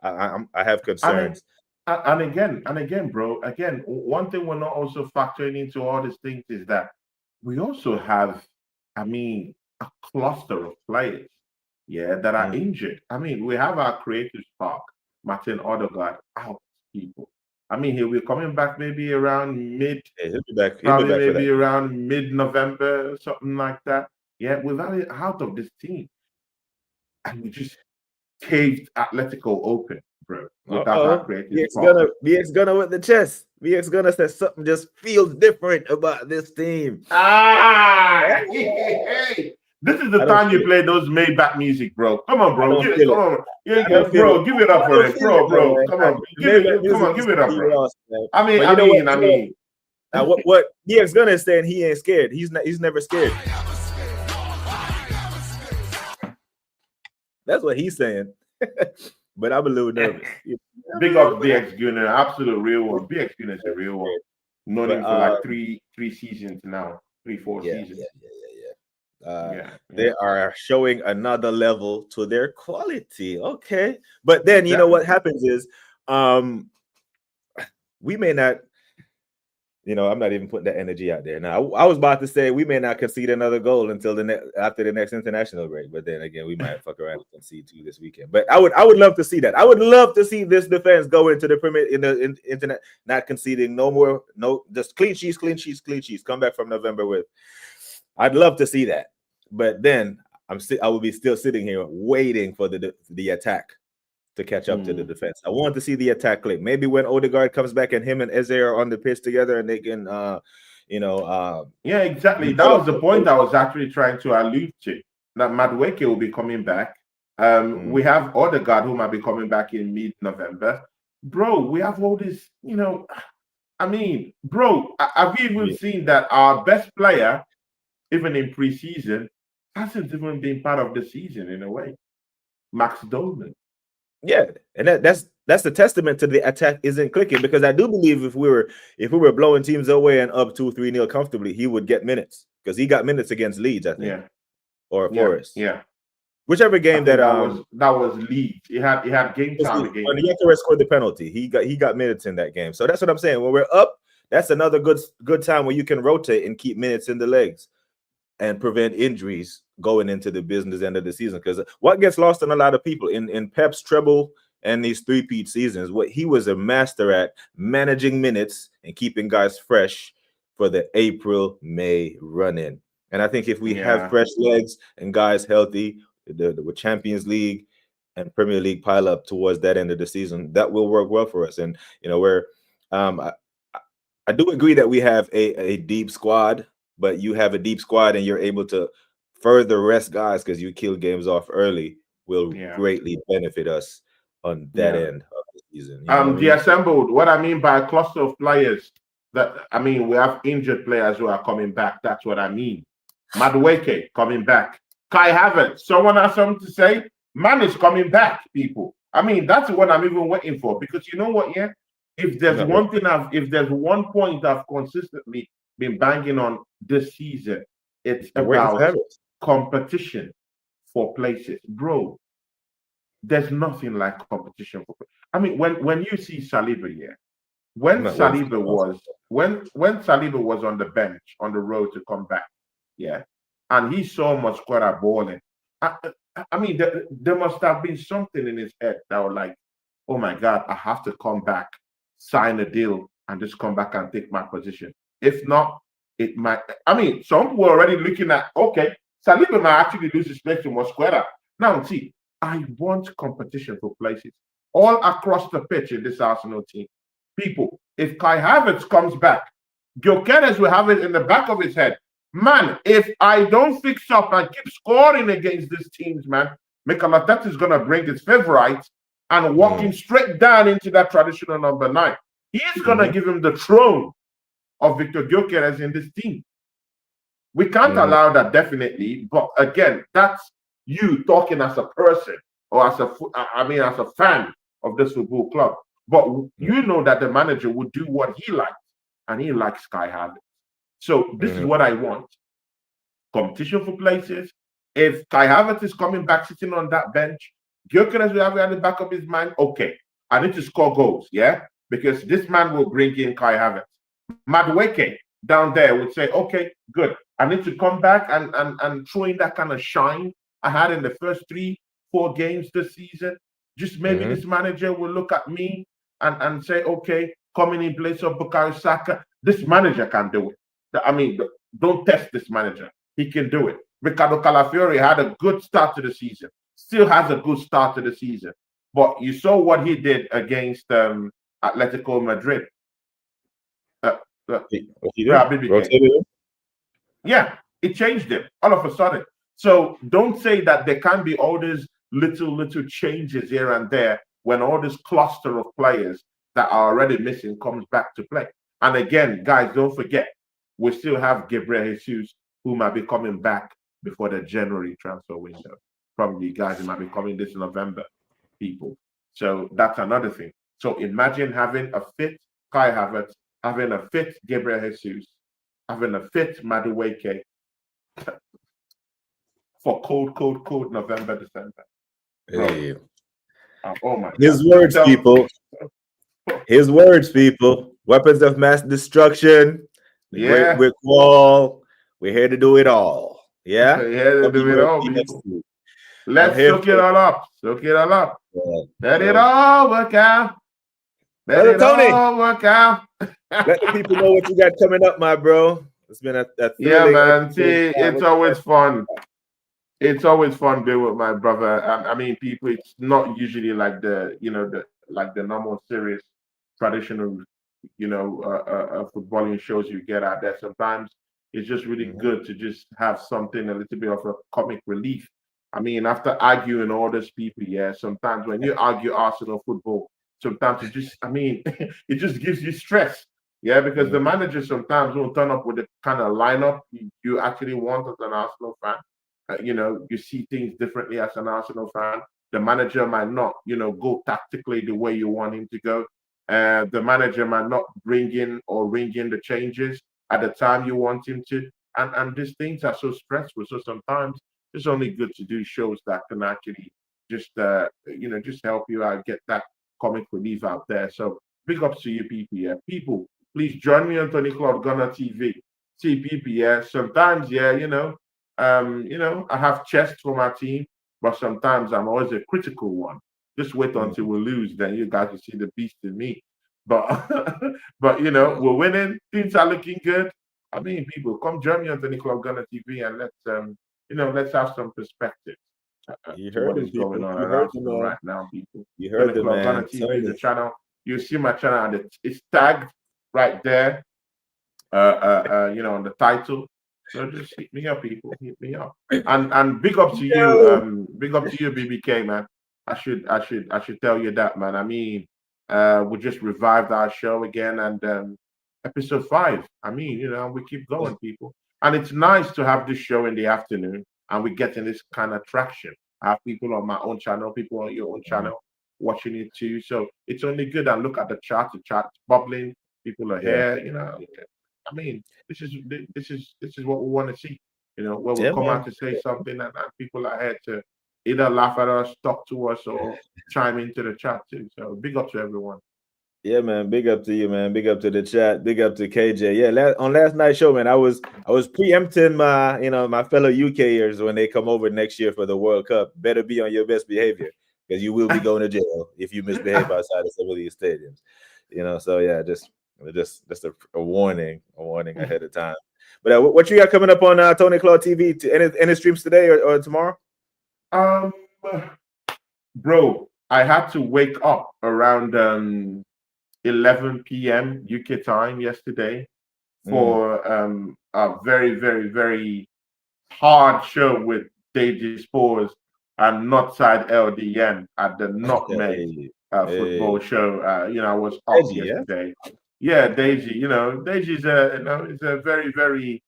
I have concerns. And again, bro. Again, one thing we're not also factoring into all these things is that we also have, a cluster of players, that are injured. We have our creative spark, Martin Odegaard, out, people. He'll be coming back maybe around he'll be back probably for maybe that. around mid-November, something like that. Yeah, without it out of this team, and we just caved Atletico open, bro. Without our creative spark. BX Gunner with the chest. BX Gunner says something just feels different about this team. Hey. This is the time you play those Maybach music, bro. Come on, bro. Give it up for it, bro. Come on, give it up, bro. What BX Gunner is saying, he ain't scared. He's never scared. That's what he's saying. But I'm a little nervous. Big up BX Gunner, absolute real one. BX Gunner is a real one. Known him for like three seasons now, 4 seasons. They are showing another level to their quality. Okay, but then you know what happens is, we may not. I'm not even putting that energy out there now. I was about to say we may not concede another goal until after the next international break, but then again, we might fuck around and concede 2 this weekend. But I would love to see that. I would love to see this defense go into the Premier in the internet, not conceding just clean sheets. Come back from November with. I'd love to see that, but then I will be still sitting here waiting for the attack to catch up to the defense. I want to see the attack click. Maybe when Odegaard comes back and him and Eze are on the pitch together and they can, exactly. That was the point I was actually trying to allude to. That Madueke will be coming back. We have Odegaard who might be coming back in mid-November. Bro, we have all this, I've even seen that our best player, even in preseason, hasn't even been part of the season in a way. Max Dolman. Yeah, and that's a testament to the attack isn't clicking, because I do believe if we were blowing teams away and up 2-3-0 comfortably, he would get minutes, because he got minutes against Leeds, I think, or Forest. Yeah, whichever game that was Leeds. He had game time again. Yekere scored the penalty. He got minutes in that game. So that's what I'm saying. When we're up, that's another good time where you can rotate and keep minutes in the legs and prevent injuries going into the business end of the season. Because what gets lost on a lot of people in Pep's treble and these 3-peat seasons, what he was a master at managing minutes and keeping guys fresh for the April-May run-in. And I think if we have fresh legs and guys healthy, the Champions League and Premier League pile up towards that end of the season, that will work well for us. And we're I do agree that we have a deep squad, but you have a deep squad and you're able to further rest guys because you kill games off early will greatly benefit us on that end of the season. Assembled, what I mean by a cluster of players, we have injured players who are coming back. That's what I mean. Madueke coming back. Kai Havertz, someone has something to say? Man is coming back, people. That's what I'm even waiting for, because you know what, if there's one point I've consistently been banging on this season, it's about competition for places. Bro, there's nothing like competition for places. When you see Saliba here, when Saliba was on the bench on the road to come back, and he saw Mosquera balling, there must have been something in his head that was like, oh my God, I have to come back, sign a deal, and just come back and take my position. If not, it might. Some people were already looking at, okay, Saliba might actually lose his place to Mosquera. Now, see, I want competition for places all across the pitch in this Arsenal team. People, if Kai Havertz comes back, Gyökeres will have it in the back of his head. Man, if I don't fix up and keep scoring against these teams, man, Mikel Arteta is going to bring his favourites and walking straight down into that traditional number 9. He's going to give him the throne of Victor Gyökeres in this team. We can't Mhm. allow that, definitely. But again, that's you talking as a person or as as a fan of this football club. But you know that the manager would do what he likes, and he likes Sky Harvey. So this is Mhm. what I want: competition for places. If Kai Havertz is coming back sitting on that bench, Gyökeres will have it at the back of his mind. Okay, I need to score goals, yeah, because this man will bring in Kai Havertz. Madueke down there would say, okay, good. I need to come back and throw in that kind of shine I had in the first 3, 4 games this season. Just maybe Mhm. this manager will look at me and say, okay, coming in place of Bukayo Saka, this manager can do it. I mean, don't test this manager. He can do it. Ricardo Calafiori had a good start to the season, still has a good start to the season. But you saw what he did against Atletico Madrid. Uh, uh, What you Real do? BBK. Rotate it. Yeah, it changed him all of a sudden. So don't say that there can be all these little changes here and there when all this cluster of players that are already missing comes back to play. And again, guys, don't forget, we still have Gabriel Jesus who might be coming back before the January transfer window. Probably guys who might be coming this November, people. So that's another thing. So imagine having a fit Kai Havertz, having a fit Gabriel Jesus, having a fit Madueke for cold November, December. Bro. Hey. Oh my God. His words, So, people. His words, people. Weapons of mass destruction. The Great yeah, Brick Wall. We're here to do it all. Yeah. here to do it all, people. WFPFC. I'm Let's here soak it for all up. Soak it all up. Let it so, all work out. Let brother it Tony. all work out. Let the people know what you got coming up, my bro. It's been a Yeah, thrilling man. See, episode. it's What you always got? fun. It's always fun being with my brother. I mean, people. It's not usually like the normal serious traditional footballing shows you get out there. Sometimes it's just really Mhm. good to just have something a little bit of a comic relief. I mean, after arguing all those people, yeah. Sometimes when you argue Arsenal football, sometimes I mean, it just gives you stress. Yeah, because the Mhm. manager sometimes won't turn up with the kind of lineup you actually want as an Arsenal fan. You see things differently as an Arsenal fan. The manager might not, go tactically the way you want him to go. The manager might not bring in or ring in the changes at the time you want him to. And these things are so stressful. So sometimes it's only good to do shows that can actually just help you out, get that comic relief out there. So big ups to you, people. Yeah. People, please join me on Tony Claude Gunner TV. See, people, yeah. Sometimes, yeah, I have chest for my team, but sometimes I'm always a critical one. Just wait until Mhm. we lose, then you guys will see the beast in me. But but Yeah. we're winning. Things are looking good. I mean, people, come join me on the Club Gunner TV and let's have some perspective You to heard what him, is going people. on You at heard the Arsenal man. right now, people. You heard Tony the Club Gunner man. TV is the Tony. channel. You see my channel and it's tagged right there on the title. So just hit me up, people. Hit me up. And Yo. big up to you, BBK, man. I should tell you that, man. I mean, we just revived our show again and episode 5. I mean, we keep going, people. And it's nice to have this show in the afternoon and we're getting this kind of traction. I have people on my own channel, people on your own Mhm. channel watching it too. So it's only good. And look at the chart's bubbling, people are Yeah. here. I mean, this is what we want to see. Where we Yeah, come man. out to say something and people are here to either laugh at us, talk to us, or chime into the chat too. So big up to everyone. Yeah, man. Big up to you, man. Big up to the chat. Big up to KJ. Yeah, on last night's show, man, I was preempting my fellow UKers when they come over next year for the World Cup. Better be on your best behavior because you will be going to jail if you misbehave outside of some of these stadiums. So yeah, just a warning ahead of time. But what you got coming up on Tony Claude TV? Any streams today or tomorrow? um, bro, I had to wake up around 11 p.m. UK time yesterday Mm. for a very, very, very hard show with Deji Spores and Northside LDN at the Nutmeg Hey, football hey, show. I was up Reggie, yeah. yesterday. Yeah, Deji. Deji's is a very, very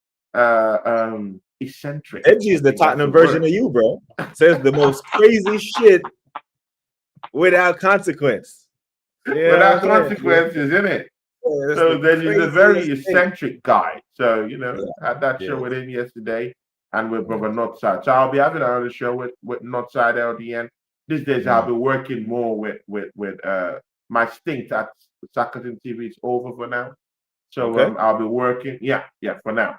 eccentric. Edgy is I the think that's the Tottenham version word. of you, bro. Says the most crazy shit without consequence. Yeah, Without I'm saying, consequences, isn't it? yeah, that's So the then he's a very craziest thing. eccentric guy. So, Yeah, had that show yes, with him yesterday and with yes. Brother Northside. So I'll be having another show with Northside LDN. These days I'll be working more with my stint at Sakatin TV is over for now. So Okay. I'll be working, for now.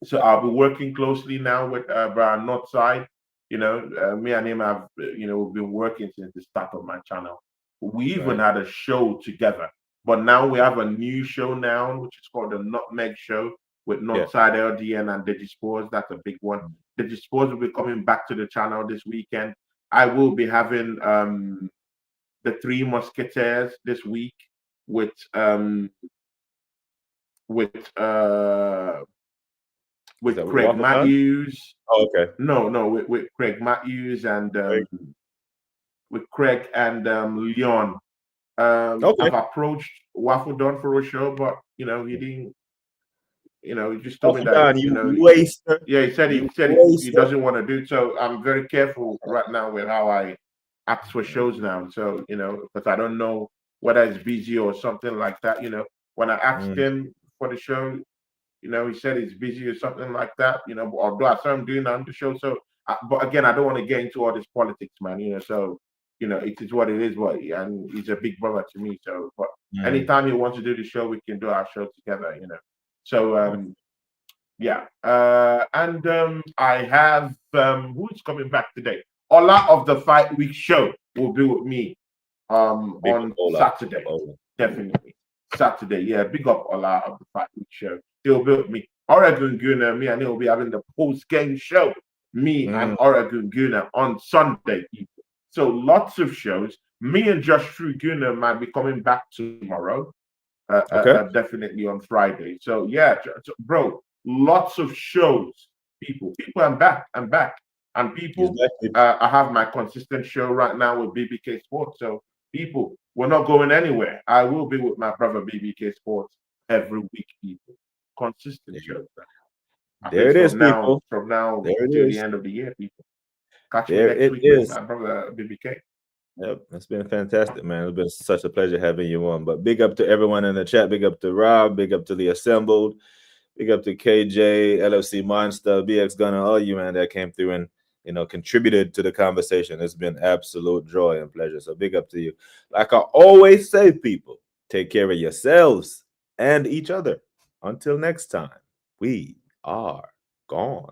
So I'll be working closely now with Brian Northside. Me and him have we've been working since the start of my channel. We even Right. had a show together, but now we have a new show now, which is called the Nutmeg Show with Yeah. Northside LDN and Digispores. That's a big one. Digispores will be coming back to the channel this weekend. I will be having the Three Musketeers this week with with uh Is with that with Craig Waffle Con? Matthews. Oh, okay. No, with Craig Matthews and Right. with Craig and Leon. Okay. I've approached Waffle Don for a show, but he didn't. He just told me Waffle that Con, you waster. yeah, he said You he waster. doesn't want to do it. So I'm very careful right now with how I ask for shows now. So because I don't know whether it's busy or something like that. When I asked him for the show, he said he's busy or something like that, although I saw him doing on the show. So, but again, I don't want to get into all this politics, man, so, it is what it is, and he's a big brother to me. So, but anytime he wants to do the show, we can do our show together, So, yeah. And I have, who's coming back today? Ola of the Fight Week show will be with me Big on Ola. Saturday. Definitely. Saturday. Yeah, big up Ola of the Fight Week show. He'll be with me. Oregon Guna, me and he'll be having the post-game show. Me and Oregon Guna on Sunday. So lots of shows. Me and Josh Guna might be coming back tomorrow. Okay. Definitely on Friday. So yeah, bro, lots of shows. People, I'm back. And He's people, back. I have my consistent show right now with BBK Sports. So people, we're not going anywhere. I will be with my brother BBK Sports every week. People, consistent shows. At There least it is, from now people. There it till the is. end of the year. People, catch me There next it week with is. my brother BBK. Yep, it's been fantastic, man. It's been such a pleasure having you on. But big up to everyone in the chat. Big up to Rob. Big up to the assembled. Big up to KJ, LFC Monster, BX Gunner, all you, man, that came through and contributed to the conversation. It's been absolute joy and pleasure. So big up to you. Like I always say, people, take care of yourselves and each other. Until next time, we are gone.